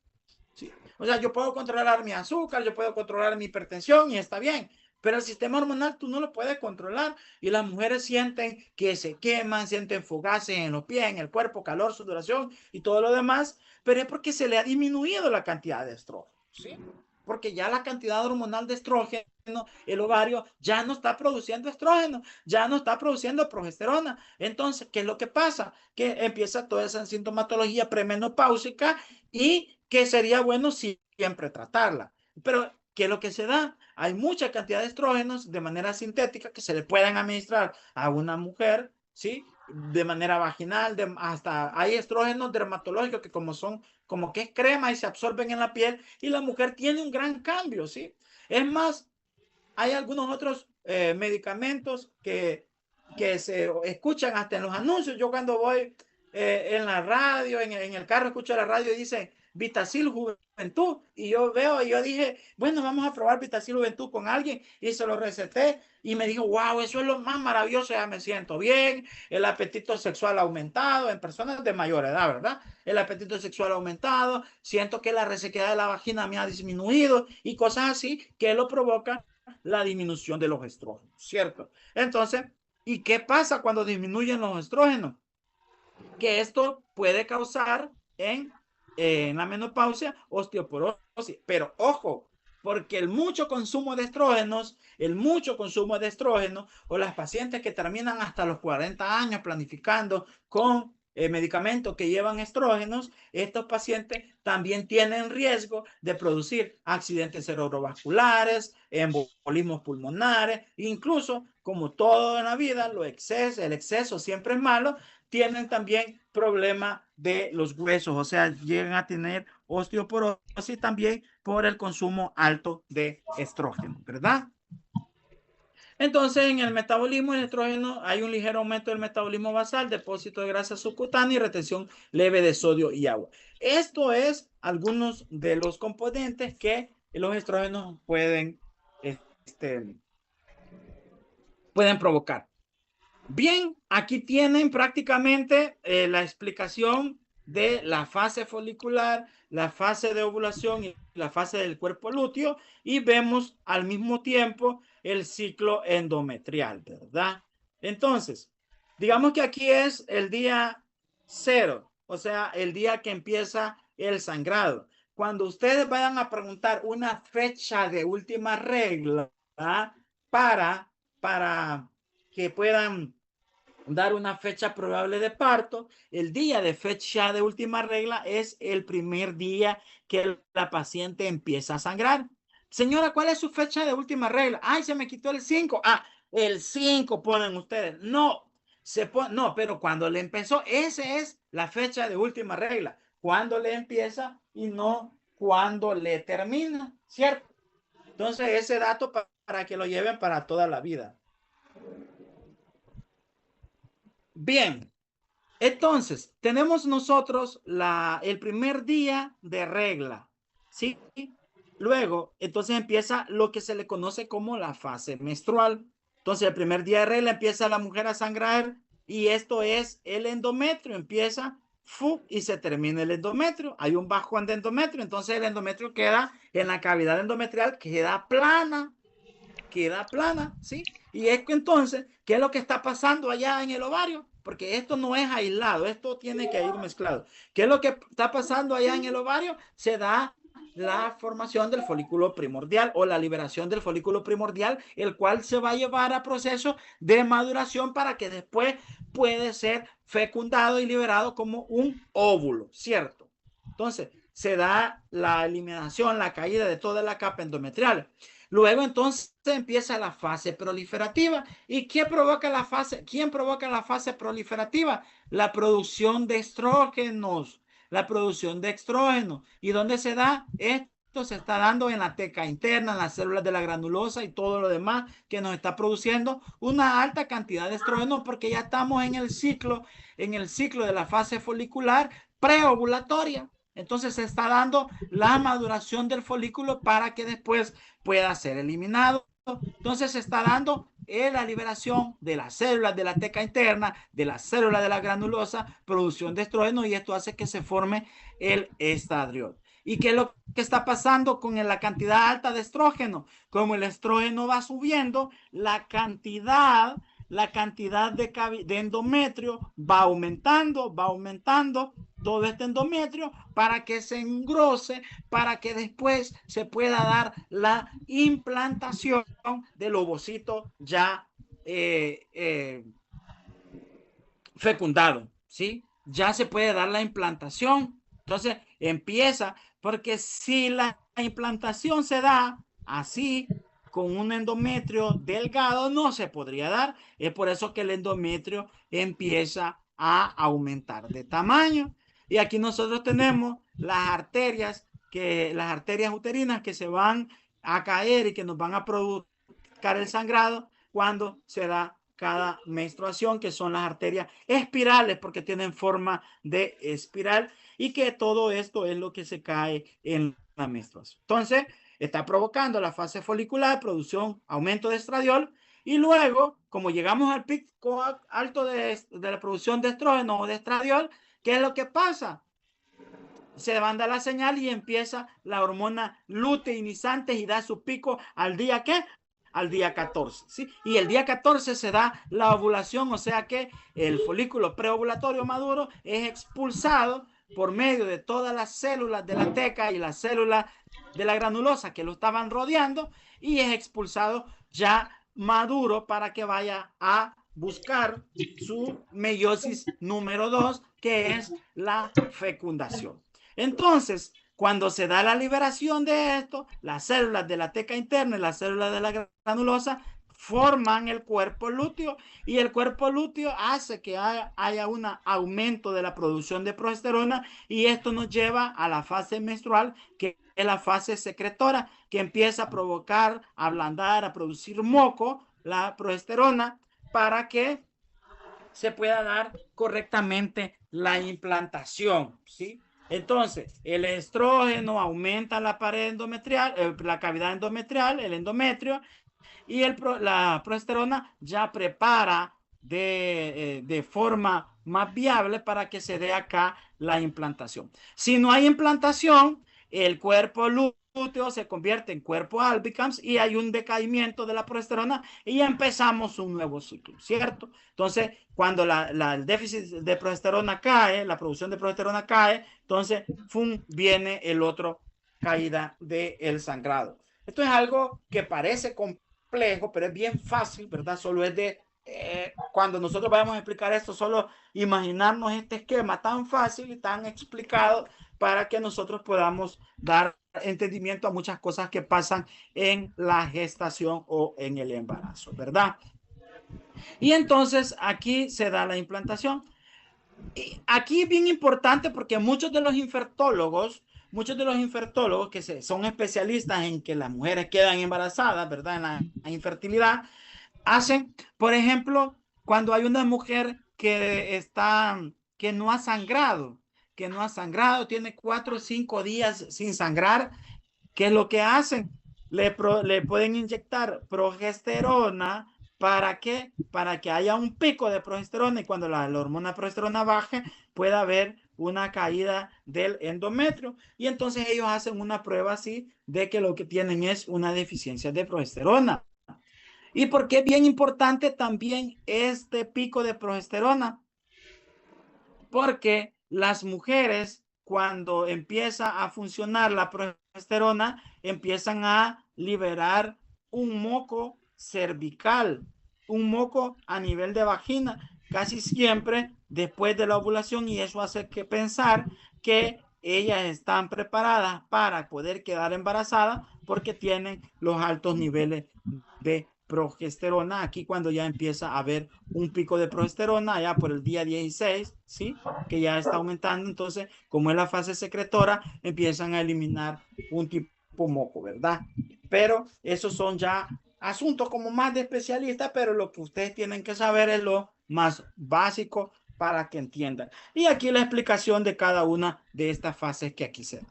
A: ¿Sí? O sea, yo puedo controlar mi azúcar, yo puedo controlar mi hipertensión y está bien. Pero el sistema hormonal tú no lo puedes controlar. Y las mujeres sienten que se queman, sienten fugaces en los pies, en el cuerpo, calor, sudoración y todo lo demás. Pero es porque se le ha disminuido la cantidad de estrógeno. ¿Sí? Porque ya la cantidad hormonal de estrógeno, el ovario ya no está produciendo estrógeno, ya no está produciendo progesterona. Entonces, ¿qué es lo que pasa? Que empieza toda esa sintomatología premenopáusica y que sería bueno siempre tratarla. Pero, ¿qué es lo que se da? Hay mucha cantidad de estrógenos de manera sintética que se le pueden administrar a una mujer, ¿sí? De manera vaginal, hasta hay estrógenos dermatológicos que como que es crema y se absorben en la piel y la mujer tiene un gran cambio, ¿sí? Es más, hay algunos otros medicamentos que que se escuchan hasta en los anuncios. Yo cuando voy en la radio, en el carro, escucho la radio y dice Vitacil Juventud. Y yo veo, y yo dije, bueno, vamos a probar Vitacil Juventud con alguien. Y se lo receté y me dijo, wow, eso es lo más maravilloso, ya me siento bien, el apetito sexual ha aumentado en personas de mayor edad, ¿verdad? El apetito sexual ha aumentado, siento que la resequedad de la vagina me ha disminuido y cosas así que lo provoca la disminución de los estrógenos, ¿cierto? Entonces, ¿y qué pasa cuando disminuyen los estrógenos? Que esto puede causar en la menopausia osteoporosis. Pero ojo, porque el mucho consumo de estrógenos, o las pacientes que terminan hasta los 40 años planificando con medicamentos que llevan estrógenos, estos pacientes también tienen riesgo de producir accidentes cerebrovasculares, embolismos pulmonares, incluso como todo en la vida, el exceso siempre es malo, tienen también problemas de los huesos, o sea, llegan a tener osteoporosis también por el consumo alto de estrógeno, ¿verdad? Entonces, en el metabolismo del estrógeno hay un ligero aumento del metabolismo basal, depósito de grasa subcutánea y retención leve de sodio y agua. Esto es algunos de los componentes que los estrógenos pueden provocar. Bien, aquí tienen prácticamente la explicación de la fase folicular, la fase de ovulación y la fase del cuerpo lúteo, y vemos al mismo tiempo el ciclo endometrial, ¿verdad? Entonces, digamos que aquí es el día 0, o sea, el día que empieza el sangrado. Cuando ustedes vayan a preguntar una fecha de última regla, ¿verdad? para que puedan dar una fecha probable de parto, el día de fecha de última regla es el primer día que la paciente empieza a sangrar. Señora, ¿cuál es su fecha de última regla? Ay, se me quitó el 5. Ah, el 5 ponen ustedes. No, no, pero cuando le empezó, esa es la fecha de última regla. Cuando le empieza y no cuando le termina, ¿cierto? Entonces, ese dato para que lo lleven para toda la vida. Bien, entonces, tenemos nosotros el primer día de regla, ¿sí? Luego, entonces empieza lo que se le conoce como la fase menstrual. Entonces, el primer día de regla empieza la mujer a sangrar y esto es el endometrio. Empieza y se termina el endometrio. Hay un bajón de endometrio, entonces el endometrio queda en la cavidad endometrial, queda plana, ¿sí? Y es que entonces, ¿qué es lo que está pasando allá en el ovario? Porque esto no es aislado, esto tiene que ir mezclado. ¿Qué es lo que está pasando allá en el ovario? Se da la formación del folículo primordial o la liberación del folículo primordial, el cual se va a llevar a proceso de maduración para que después puede ser fecundado y liberado como un óvulo, ¿cierto? Entonces, se da la eliminación, la caída de toda la capa endometrial. Luego entonces empieza la fase proliferativa. ¿Y quién provoca la fase proliferativa? La producción de estrógenos. ¿Y dónde se da? Esto se está dando en la teca interna, en las células de la granulosa y todo lo demás que nos está produciendo una alta cantidad de estrógenos porque ya estamos en el ciclo de la fase folicular preovulatoria. Entonces se está dando la maduración del folículo para que después pueda ser eliminado. Entonces se está dando la liberación de las células de la teca interna, de las células de la granulosa, producción de estrógeno, y esto hace que se forme el estradiol. ¿Y qué es lo que está pasando con la cantidad alta de estrógeno? Como el estrógeno va subiendo, la cantidad de endometrio va aumentando todo este endometrio para que se engrose, para que después se pueda dar la implantación del ovocito ya fecundado, ¿sí? Ya se puede dar la implantación. Entonces empieza, porque si la implantación se da así, con un endometrio delgado, no se podría dar. Es por eso que el endometrio empieza a aumentar de tamaño. Y aquí nosotros tenemos las arterias uterinas que se van a caer y que nos van a provocar el sangrado cuando se da
B: cada menstruación, que son las arterias espirales, porque tienen forma de espiral, y que todo esto es lo que se cae en la menstruación. Entonces, está provocando la fase folicular, producción, aumento de estradiol, y luego, como llegamos al pico alto de la producción de estrógeno o de estradiol, ¿qué es lo que pasa? Se manda la señal y empieza la hormona luteinizante y da su pico al día ¿qué? Al día 14, ¿sí? Y el día 14 se da la ovulación, o sea que el folículo preovulatorio maduro es expulsado por medio de todas las células de la teca y las células de la granulosa que lo estaban rodeando, y es expulsado ya maduro para que vaya a buscar su meiosis número 2, que es la fecundación. Entonces, cuando se da la liberación de esto, las células de la teca interna y las células de la granulosa forman el cuerpo lúteo, y el cuerpo lúteo hace que haya un aumento de la producción de progesterona, y esto nos lleva a la fase menstrual, que es la fase secretora, que empieza a provocar, a ablandar, a producir moco, la progesterona, para que se pueda dar correctamente la implantación, ¿sí? Entonces, el estrógeno aumenta la pared endometrial, la cavidad endometrial, el endometrio, y la progesterona ya prepara de forma más viable para que se dé acá la implantación. Si no hay implantación, el cuerpo lúteo se convierte en cuerpo albicans y hay un decaimiento de la progesterona y empezamos un nuevo ciclo, ¿cierto? Entonces, cuando el déficit de progesterona cae, la producción de progesterona cae, entonces viene el otro caída del sangrado. Esto es algo que parece complejo, pero es bien fácil, ¿verdad? Solo es de, cuando nosotros vayamos a explicar esto, solo imaginarnos este esquema tan fácil y tan explicado para que nosotros podamos dar entendimiento a muchas cosas que pasan en la gestación o en el embarazo, ¿verdad? Y entonces aquí se da la implantación. Y aquí es bien importante porque muchos de los infertólogos que son especialistas en que las mujeres quedan embarazadas, ¿verdad? En la infertilidad, hacen, por ejemplo, cuando hay una mujer que no ha sangrado, tiene 4 o 5 días sin sangrar, ¿qué es lo que hacen? Le pueden inyectar progesterona. ¿Para qué? Para que haya un pico de progesterona, y cuando la hormona progesterona baje, pueda haber una caída del endometrio. Y entonces ellos hacen una prueba así de que lo que tienen es una deficiencia de progesterona. ¿Y por qué es bien importante también este pico de progesterona? Porque las mujeres, cuando empieza a funcionar la progesterona, empiezan a liberar un moco cervical, un moco a nivel de vagina, casi siempre después de la ovulación, y eso hace que pensar que ellas están preparadas para poder quedar embarazadas porque tienen los altos niveles de progesterona. Aquí cuando ya empieza a haber un pico de progesterona, ya por el día 16, ¿sí? Que ya está aumentando, entonces, como es la fase secretora, empiezan a eliminar un tipo moco, ¿verdad? Pero esos son ya asuntos como más de especialistas, pero lo que ustedes tienen que saber es lo más básico para que entiendan. Y aquí la explicación de cada una de estas fases que aquí se dan.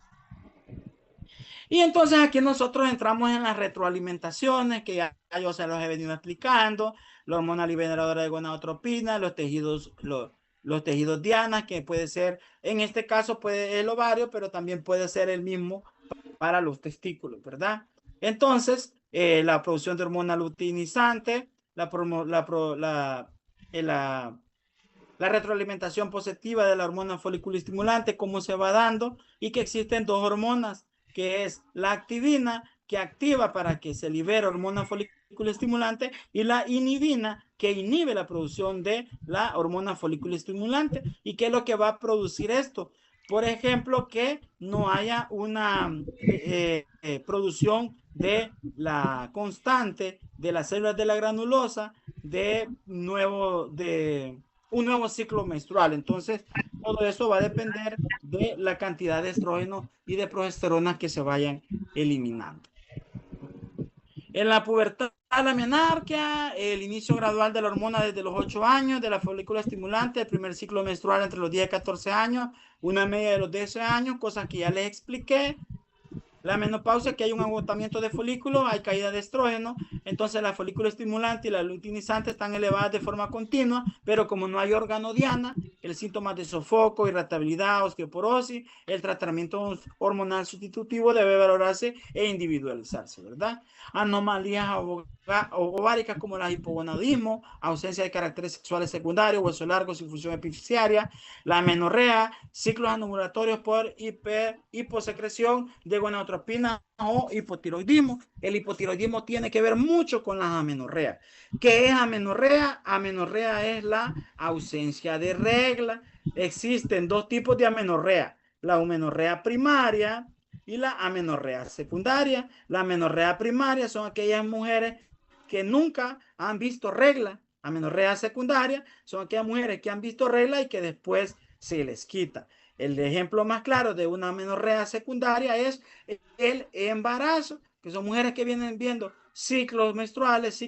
B: Y entonces aquí nosotros entramos en las retroalimentaciones, que ya yo se los he venido explicando: la hormona liberadora de gonadotropina, los tejidos diana, que puede ser, en este caso puede el ovario, pero también puede ser el mismo para los testículos, ¿verdad? Entonces, la producción de hormona luteinizante, la retroalimentación positiva de la hormona folículo estimulante, cómo se va dando, y que existen dos hormonas, que es la activina, que activa para que se libere hormona folículo estimulante, y la inhibina, que inhibe la producción de la hormona folículo estimulante. ¿Y qué es lo que va a producir esto? Por ejemplo, que no haya una producción de la constante de las células de la granulosa de un nuevo ciclo menstrual. Entonces, todo eso va a depender de la cantidad de estrógeno y de progesterona que se vayan eliminando. En la pubertad la menarquia, el inicio gradual de la hormona desde los 8 años, de la folícula estimulante, el primer ciclo menstrual entre los 10 y 14 años, una media de los 10 años, cosas que ya les expliqué. La menopausia, que hay un agotamiento de folículos, hay caída de estrógeno, entonces la folículo estimulante y la luteinizante están elevadas de forma continua, pero como no hay órgano diana, el síntoma de sofoco, irritabilidad, osteoporosis, el tratamiento hormonal sustitutivo debe valorarse e individualizarse, ¿verdad? Anomalías ováricas como el hipogonadismo, ausencia de caracteres sexuales secundarios, hueso largo sin función epifisiaria, la menorrea, ciclos anovulatorios por hiposecreción de gonadotropina o hipotiroidismo. El hipotiroidismo tiene que ver mucho con las amenorreas. ¿Qué es amenorrea? Amenorrea es la ausencia de regla. Existen dos tipos de amenorrea: la amenorrea primaria y la amenorrea secundaria. La amenorrea primaria son aquellas mujeres que nunca han visto regla. Amenorrea secundaria son aquellas mujeres que han visto regla y que después se les quita. El ejemplo más claro de una amenorrea secundaria es el embarazo, que son mujeres que vienen viendo ciclos menstruales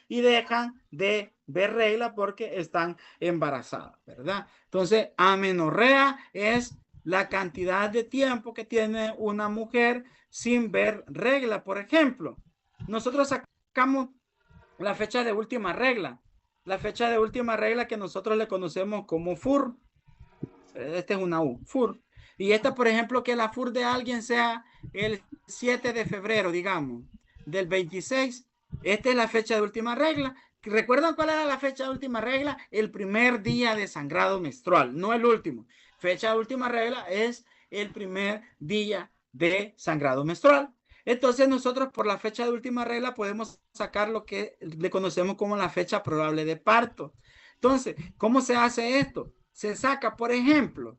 B: y dejan de ver regla porque están embarazadas, ¿verdad? Entonces, amenorrea es la cantidad de tiempo que tiene una mujer sin ver regla. Por ejemplo, nosotros sacamos la fecha de última regla. La fecha de última regla que nosotros le conocemos como FUR. Este es una U, FUR. Y esta, por ejemplo, que la FUR de alguien sea el 7 de febrero, digamos, del 26. Esta es la fecha de última regla. ¿Recuerdan cuál era la fecha de última regla? El primer día de sangrado menstrual, no el último. Fecha de última regla es el primer día de sangrado menstrual. Entonces nosotros por la fecha de última regla podemos sacar lo que le conocemos como la fecha probable de parto. Entonces, ¿cómo se hace esto? Se saca, por ejemplo,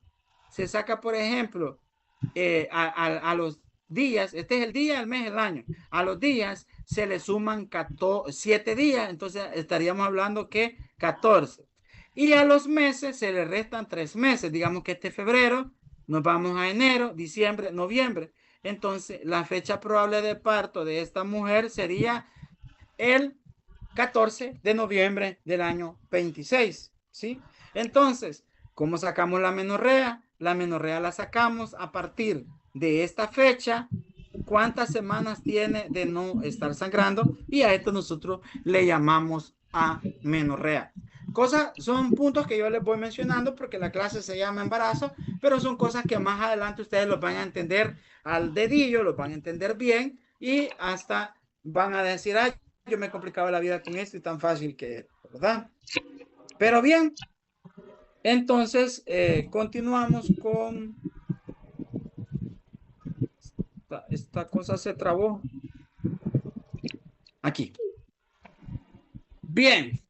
B: a los días, este es el día, el mes, el año, a los días se le suman 7 días, entonces estaríamos hablando que 14. Y a los meses se le restan 3 meses, digamos que este febrero, nos vamos a enero, diciembre, noviembre. Entonces, la fecha probable de parto de esta mujer sería el 14 de noviembre del año 26, ¿sí? Entonces, ¿cómo sacamos la menorrea? La menorrea la sacamos a partir de esta fecha, cuántas semanas tiene de no estar sangrando, y a esto nosotros le llamamos amenorrea. Son puntos que yo les voy mencionando porque la clase se llama embarazo, pero son cosas que más adelante ustedes los van a entender al dedillo, los van a entender bien y hasta van a decir, ay, yo me complicaba la vida con esto y tan fácil que, ¿verdad? Pero bien, entonces continuamos con esta cosa se trabó aquí. Bien.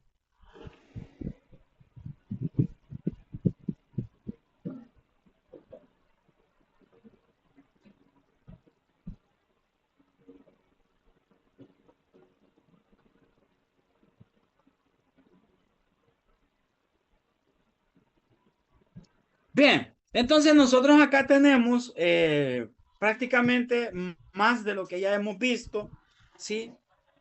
B: Bien, entonces nosotros acá tenemos prácticamente más de lo que ya hemos visto, ¿sí?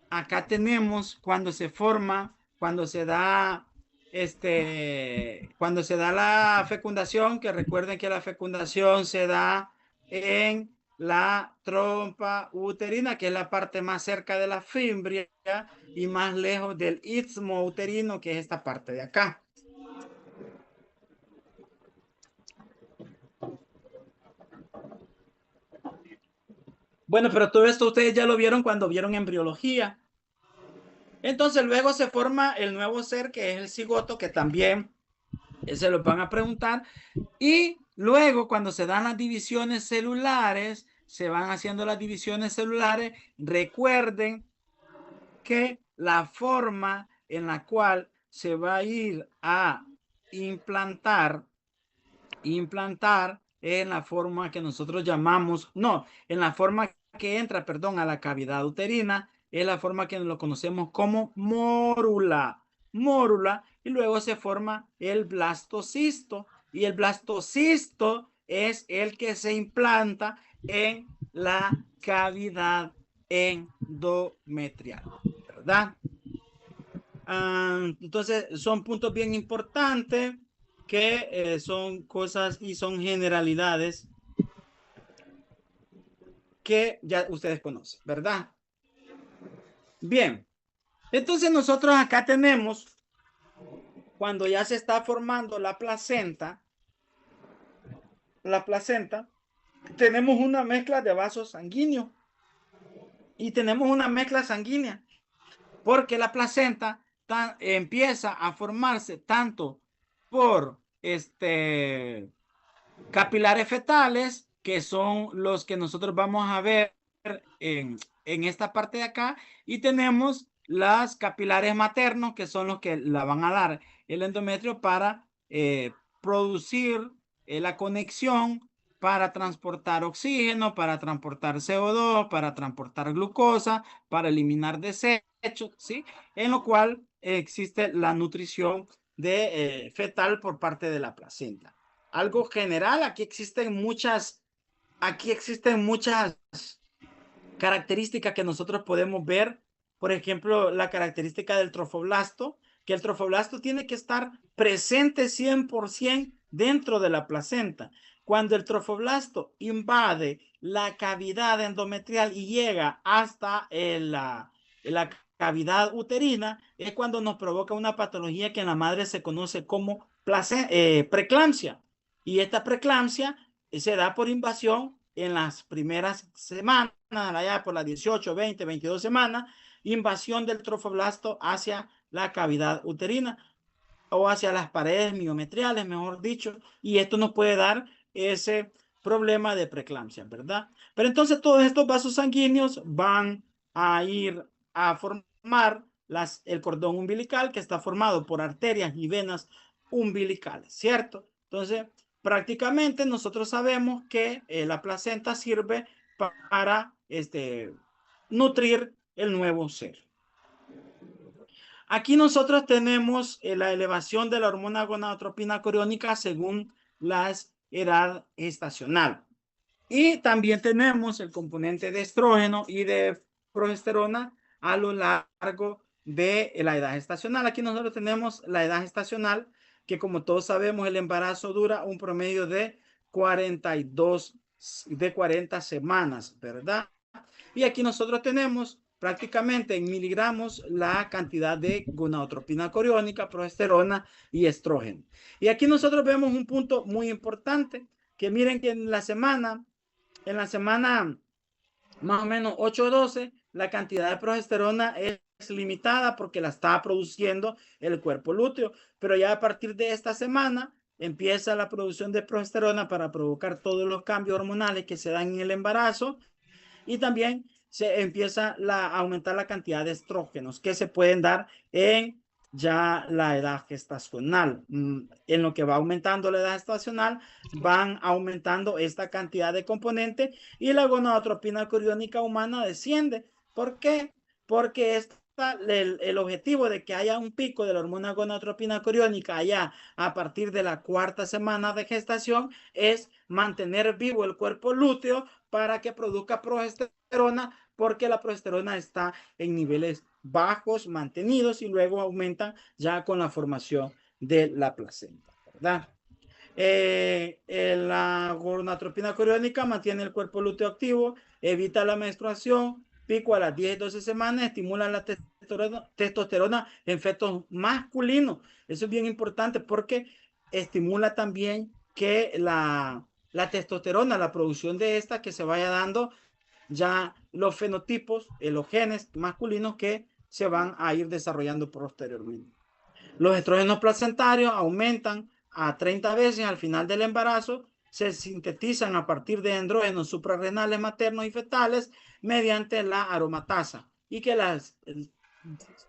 B: Acá tenemos cuando se forma, cuando se da la fecundación, que recuerden que la fecundación se da en la trompa uterina, que es la parte más cerca de la fimbria y más lejos del istmo uterino, que es esta parte de acá. Bueno, pero todo esto ustedes ya lo vieron cuando vieron embriología. Entonces luego se forma el nuevo ser que es el cigoto, que también se lo van a preguntar. Y luego cuando se dan las divisiones celulares, se van haciendo las divisiones celulares, recuerden que la forma en la cual se va a ir a implantar en la forma que nosotros llamamos, no, en la forma que entra, perdón, a la cavidad uterina, es la forma que lo conocemos como mórula, y luego se forma el blastocisto, y el blastocisto es el que se implanta en la cavidad endometrial. ¿verdad? Entonces, son puntos bien importantes que son cosas y son generalidades que ya ustedes conocen, ¿verdad? Bien, entonces nosotros acá tenemos, cuando ya se está formando la placenta, tenemos una mezcla de vasos sanguíneos y tenemos una mezcla sanguínea, porque la placenta empieza a formarse tanto por capilares fetales, que son los que nosotros vamos a ver en esta parte de acá, y tenemos las capilares maternos, que son los que la van a dar el endometrio para producir la conexión para transportar oxígeno, para transportar CO2, para transportar glucosa, para eliminar desechos, ¿sí? En lo cual existe la nutrición de fetal por parte de la placenta. Algo general, aquí existen muchas características que nosotros podemos ver. Por ejemplo, la característica del trofoblasto, que el trofoblasto tiene que estar presente 100% dentro de la placenta. Cuando el trofoblasto invade la cavidad endometrial y llega hasta la cavidad uterina, es cuando nos provoca una patología que en la madre se conoce como preeclampsia. Y esta preeclampsia se da por invasión en las primeras semanas, allá por las 18, 20, 22 semanas, invasión del trofoblasto hacia la cavidad uterina o hacia las paredes miometriales, mejor dicho, y esto nos puede dar ese problema de preeclampsia, ¿verdad? Pero entonces todos estos vasos sanguíneos van a ir a formar el cordón umbilical, que está formado por arterias y venas umbilicales, ¿cierto? Entonces, prácticamente nosotros sabemos que la placenta sirve para nutrir el nuevo ser. Aquí nosotros tenemos la elevación de la hormona gonadotropina coriónica según la edad gestacional. Y también tenemos el componente de estrógeno y de progesterona a lo largo de la edad gestacional. Aquí nosotros tenemos la edad gestacional, que como todos sabemos, el embarazo dura un promedio de 40 semanas, ¿verdad? Y aquí nosotros tenemos prácticamente en miligramos la cantidad de gonadotropina coriónica, progesterona y estrógeno. Y aquí nosotros vemos un punto muy importante, que miren que en la semana más o menos 8 o 12, la cantidad de progesterona es limitada porque la está produciendo el cuerpo lúteo, pero ya a partir de esta semana empieza la producción de progesterona para provocar todos los cambios hormonales que se dan en el embarazo, y también se empieza a aumentar la cantidad de estrógenos que se pueden dar en ya la edad gestacional. En lo que va aumentando la edad gestacional, van aumentando esta cantidad de componentes y la gonadotropina coriónica humana desciende. ¿Por qué? Porque el objetivo de que haya un pico de la hormona gonadotropina coriónica allá a partir de la 4ª semana de gestación es mantener vivo el cuerpo lúteo para que produzca progesterona, porque la progesterona está en niveles bajos, mantenidos, y luego aumentan ya con la formación de la placenta, ¿verdad? La gonadotropina coriónica mantiene el cuerpo lúteo activo, evita la menstruación, pico a las 10 y 12 semanas, estimula la testosterona en fetos masculinos. Eso es bien importante porque estimula también que la testosterona, la producción de esta, que se vaya dando ya los fenotipos, los genes masculinos que se van a ir desarrollando posteriormente. Los estrógenos placentarios aumentan a 30 veces al final del embarazo, se sintetizan a partir de andrógenos suprarrenales maternos y fetales mediante la aromatasa, y que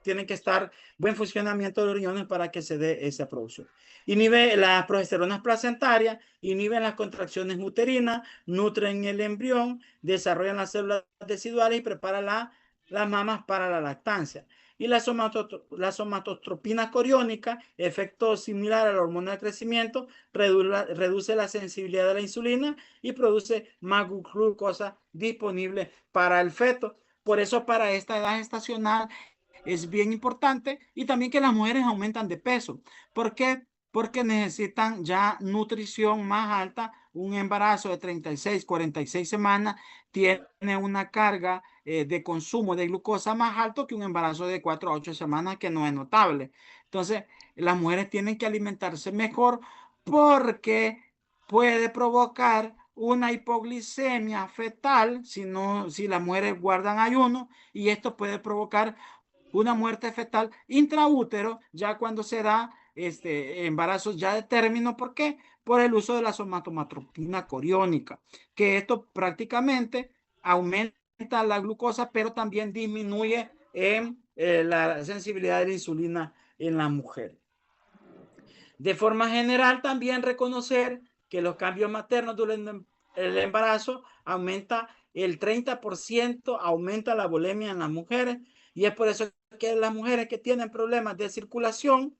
B: tienen que estar buen funcionamiento de los riñones para que se dé esa producción. Inhibe las progesteronas placentarias, inhiben las contracciones uterinas, nutren el embrión, desarrollan las células deciduales y preparan las mamas para la lactancia. Y la somatotropina coriónica, efecto similar a la hormona de crecimiento, reduce la sensibilidad de la insulina y produce más glucosa disponible para el feto. Por eso para esta edad gestacional es bien importante, y también que las mujeres aumentan de peso. ¿Por qué? Porque necesitan ya nutrición más alta. Un embarazo de 36, 46 semanas tiene una carga de consumo de glucosa más alto que un embarazo de 4 a 8 semanas, que no es notable. Entonces, las mujeres tienen que alimentarse mejor porque puede provocar una hipoglicemia fetal si no, si las mujeres guardan ayuno, y esto puede provocar una muerte fetal intraútero ya cuando se da embarazos ya de término. ¿Por qué? Por el uso de la somatomatropina coriónica, que esto prácticamente aumenta la glucosa, pero también disminuye la sensibilidad de la insulina en la mujer. De forma general, también reconocer que los cambios maternos durante el embarazo aumenta el 30%, aumenta la bulimia en las mujeres, y es por eso que las mujeres que tienen problemas de circulación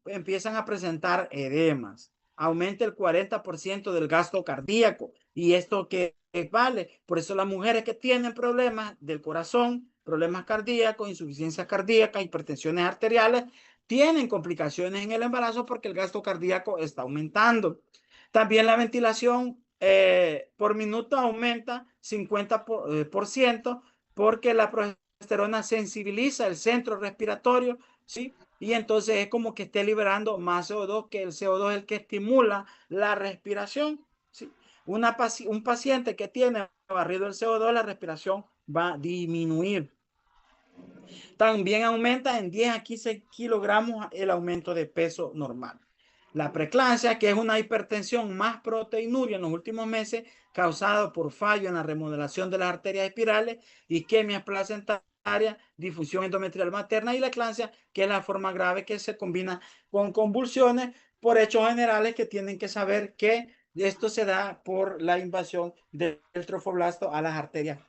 B: empiezan a presentar edemas. Aumenta el 40% del gasto cardíaco. ¿Y esto qué vale? Por eso las mujeres que tienen problemas del corazón, problemas cardíacos, insuficiencia cardíaca, hipertensiones arteriales, tienen complicaciones en el embarazo porque el gasto cardíaco está aumentando. También la ventilación por minuto aumenta 50%, porque la progesterona sensibiliza el centro respiratorio, ¿sí? Y entonces es como que esté liberando más CO2, que el CO2 es el que estimula la respiración, ¿sí? Un paciente que tiene barrido el CO2, la respiración va a disminuir. También aumenta en 10 a 15 kilogramos el aumento de peso normal. La preeclampsia, que es una hipertensión más proteinuria en los últimos meses, causada por fallo en la remodelación de las arterias espirales, isquemia placentaria, difusión endometrial materna, y la eclampsia, que es la forma grave que se combina con convulsiones por hechos generales, que tienen que saber que esto se da por la invasión del trofoblasto a las arterias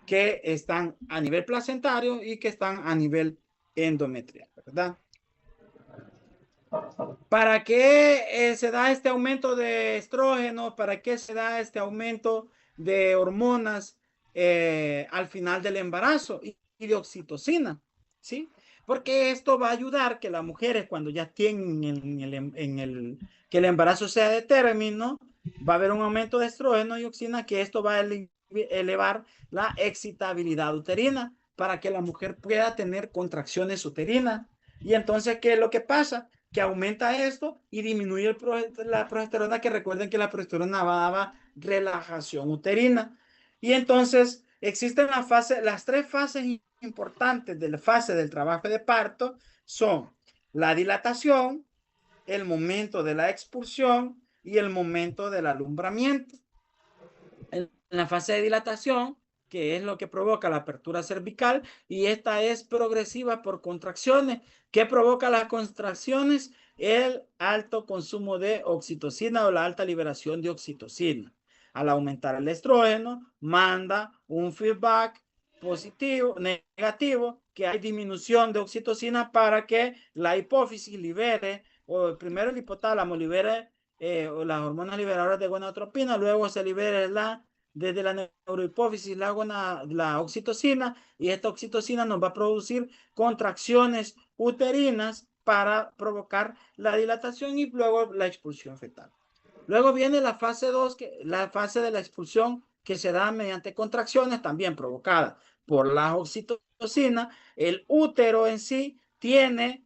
B: que están a nivel placentario y que están a nivel endometrial, ¿verdad? ¿Para qué se da este aumento de estrógeno? ¿Para qué se da este aumento de hormonas al final del embarazo y de oxitocina? ¿Sí? Porque esto va a ayudar que las mujeres, cuando ya tienen que el embarazo sea de término, va a haber un aumento de estrógeno y oxina, que esto va a elevar la excitabilidad uterina para que la mujer pueda tener contracciones uterinas. Y entonces, ¿qué es lo que pasa? Que aumenta esto y disminuye la progesterona, que recuerden que la progesterona daba relajación uterina. Y entonces existen las tres fases importantes de la fase del trabajo de parto: son la dilatación, el momento de la expulsión y el momento del alumbramiento. En la fase de dilatación, que es lo que provoca la apertura cervical, y esta es progresiva por contracciones. ¿Qué provoca las contracciones? El alto consumo de oxitocina o la alta liberación de oxitocina. Al aumentar el estrógeno, manda un feedback positivo, negativo, que hay disminución de oxitocina para que la hipófisis libere, o primero el hipotálamo libere las hormonas liberadoras de gonadotropina, luego se libera desde la neurohipófisis la oxitocina, y esta oxitocina nos va a producir contracciones uterinas para provocar la dilatación y luego la expulsión fetal. Luego viene la fase 2, la fase de la expulsión, que se da mediante contracciones también provocadas por la oxitocina. El útero en sí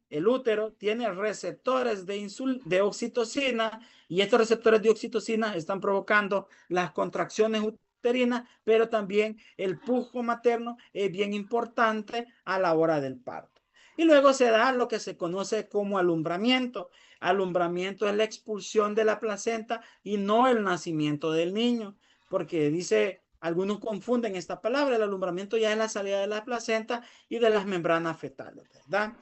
B: el útero tiene receptores de oxitocina, y estos receptores de oxitocina están provocando las contracciones uterinas, pero también el pujo materno es bien importante a la hora del parto. Y luego se da lo que se conoce como alumbramiento. Alumbramiento es la expulsión de la placenta y no el nacimiento del niño, porque algunos confunden esta palabra. El alumbramiento ya es la salida de la placenta y de las membranas fetales, ¿verdad?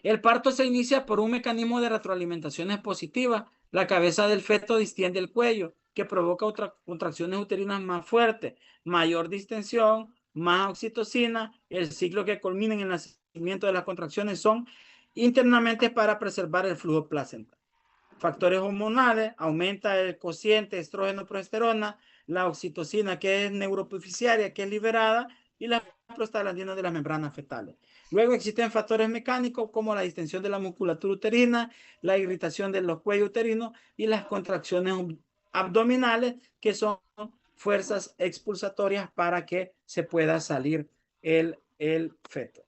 B: El parto se inicia por un mecanismo de retroalimentaciones positivas. La cabeza del feto distiende el cuello, que provoca contracciones uterinas más fuertes, mayor distensión, más oxitocina. El ciclo que culmina en el nacimiento de las contracciones son internamente para preservar el flujo placental. Factores hormonales: aumenta el cociente estrógeno-progesterona, la oxitocina, que es neuroepifisiaria, que es liberada, y la prostaglandinas de las membranas fetales. Luego existen factores mecánicos como la distensión de la musculatura uterina, la irritación de los cuellos uterinos y las contracciones abdominales, que son fuerzas expulsatorias para que se pueda salir el feto.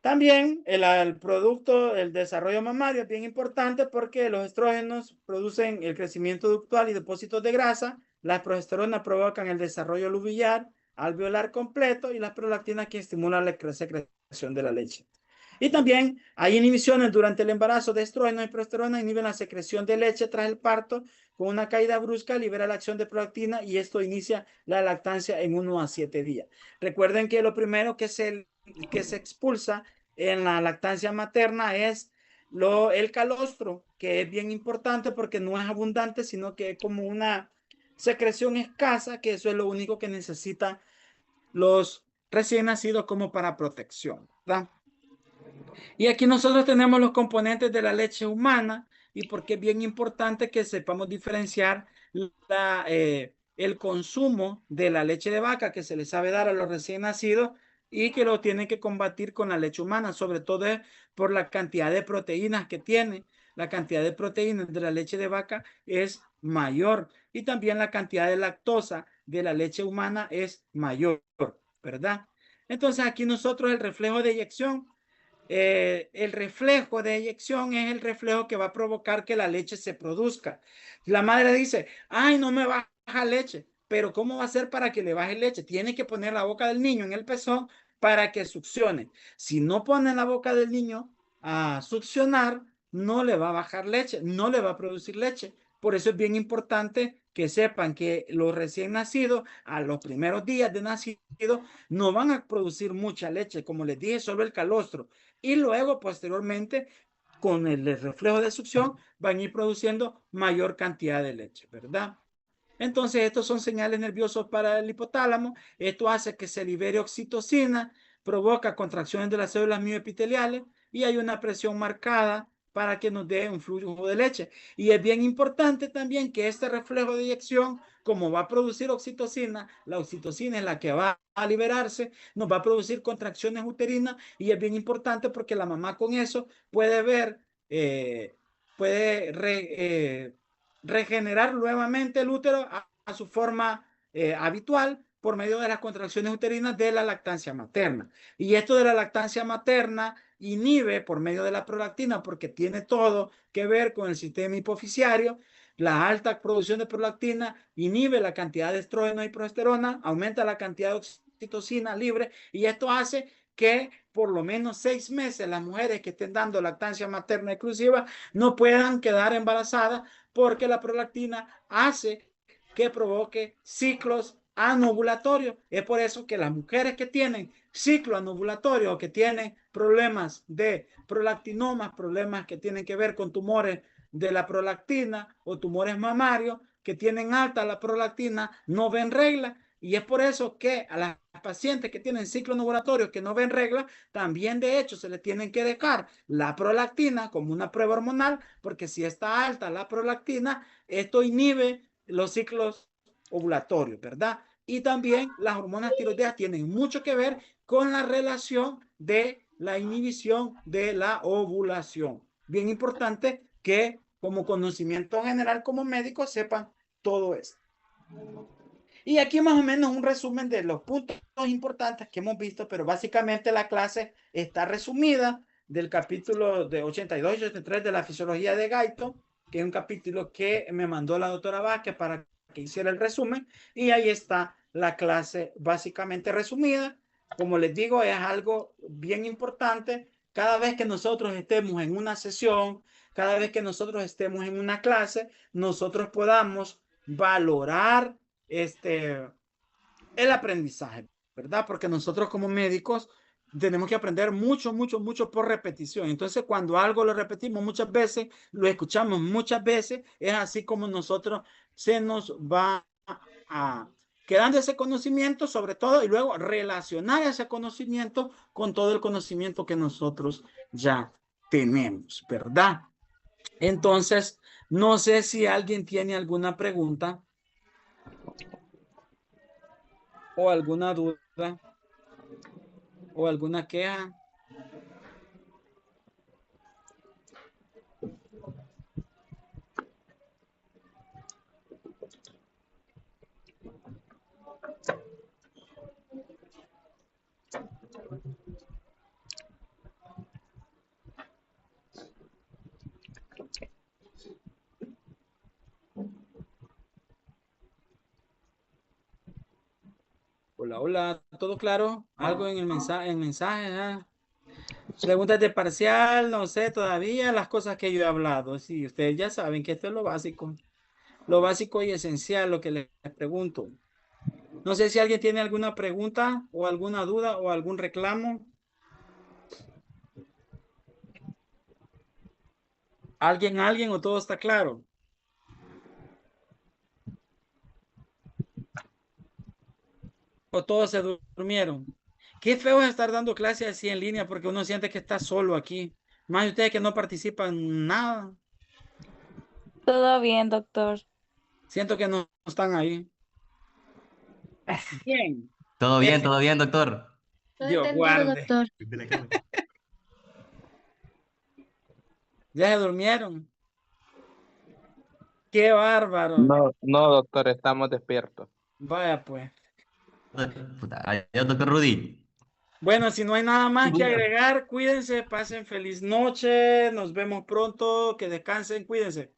B: También el producto, el desarrollo mamario es bien importante porque los estrógenos producen el crecimiento ductual y depósitos de grasa, las progesteronas provocan el desarrollo luvial, alveolar completo y las prolactinas que estimulan la secreción de la leche. Y también hay inhibiciones durante el embarazo de estrógenos y progesterona, inhiben la secreción de leche tras el parto, con una caída brusca libera la acción de prolactina y esto inicia la lactancia en 1 a 7 días. Recuerden que lo primero que se expulsa en la lactancia materna es el calostro, que es bien importante porque no es abundante, sino que es como una secreción escasa, que eso es lo único que necesitan los recién nacidos como para protección, ¿verdad? Y aquí nosotros tenemos los componentes de la leche humana y porque es bien importante que sepamos diferenciar el consumo de la leche de vaca que se le sabe dar a los recién nacidos y que lo tienen que combatir con la leche humana, sobre todo por la cantidad de proteínas que tiene. La cantidad de proteínas de la leche de vaca es mayor y también la cantidad de lactosa de la leche humana es mayor, ¿verdad? Entonces aquí nosotros el reflejo de eyección, el reflejo de eyección es el reflejo que va a provocar que la leche se produzca. La madre dice, ay, no me baja leche, pero ¿cómo va a ser para que le baje leche? Tiene que poner la boca del niño en el pezón para que succione. Si no pone la boca del niño a succionar, no le va a bajar leche, no le va a producir leche. Por eso es bien importante que sepan que los recién nacidos, a los primeros días de nacido, no van a producir mucha leche. Como les dije, solo el calostro. Y luego, posteriormente, con el reflejo de succión, van a ir produciendo mayor cantidad de leche, ¿verdad? Entonces, estos son señales nerviosos para el hipotálamo. Esto hace que se libere oxitocina, provoca contracciones de las células mioepiteliales y hay una presión marcada para que nos dé un flujo de leche. Y es bien importante también que este reflejo de eyección, como va a producir oxitocina, la oxitocina es la que va a liberarse, nos va a producir contracciones uterinas y es bien importante porque la mamá con eso puede ver, puede regenerar nuevamente el útero a su forma habitual por medio de las contracciones uterinas de la lactancia materna. Y esto de la lactancia materna inhibe por medio de la prolactina, porque tiene todo que ver con el sistema hipoficiario. La alta producción de prolactina inhibe la cantidad de estrógeno y progesterona, aumenta la cantidad de oxitocina libre y esto hace que por lo menos 6 meses las mujeres que estén dando lactancia materna exclusiva no puedan quedar embarazadas porque la prolactina hace que provoque ciclos anovulatorios. Es por eso que las mujeres que tienen ciclo anovulatorio o que tienen problemas de prolactinomas, problemas que tienen que ver con tumores de la prolactina o tumores mamarios que tienen alta la prolactina, no ven regla. Y es por eso que a las pacientes que tienen ciclo ovulatorio que no ven regla, también de hecho se le tienen que dejar la prolactina como una prueba hormonal, porque si está alta la prolactina, esto inhibe los ciclos ovulatorios, ¿verdad? Y también las hormonas tiroideas tienen mucho que ver con la relación de la inhibición de la ovulación. Bien importante que como conocimiento general como médicos sepan todo esto. Y aquí más o menos un resumen de los puntos importantes que hemos visto, pero básicamente la clase está resumida del capítulo de 82 y 83 de la fisiología de Guyton, que es un capítulo que me mandó la doctora Vázquez para que hiciera el resumen, y ahí está la clase básicamente resumida. Como les digo, es algo bien importante. Cada vez que nosotros estemos en una sesión, cada vez que nosotros estemos en una clase, nosotros podamos valorar el aprendizaje, ¿verdad? Porque nosotros como médicos tenemos que aprender mucho, mucho, mucho por repetición. Entonces, cuando algo lo repetimos muchas veces, lo escuchamos muchas veces, es así como nosotros se nos va a quedando ese conocimiento sobre todo y luego relacionar ese conocimiento con todo el conocimiento que nosotros ya tenemos, ¿verdad? Entonces, no sé si alguien tiene alguna pregunta o alguna duda o alguna queja? Hola, hola, ¿todo claro? ¿Algo en el mensaje? ¿Ah? Preguntas de parcial, no sé todavía las cosas que yo he hablado. Sí, ustedes ya saben que esto es lo básico y esencial, lo que les pregunto. No sé si alguien tiene alguna pregunta o alguna duda o algún reclamo. ¿Alguien o todo está claro? ¿O todos se durmieron? Qué feo es estar dando clases así en línea porque uno siente que está solo aquí. Más ustedes que no participan en nada.
C: Todo bien, doctor.
B: Siento que no están ahí. Bien.
D: Todo bien, doctor.
C: Todo
B: Dios
C: entendido,
B: guarde.
C: doctor.
B: Ya se durmieron. Qué bárbaro.
E: No, no, doctor, estamos despiertos.
B: Vaya pues.
D: Puta, adiós, doctor Rudy.
B: Bueno, si no hay nada más que
D: Sí.
B: agregar, cuídense, pasen feliz noche, nos vemos pronto, que descansen, cuídense.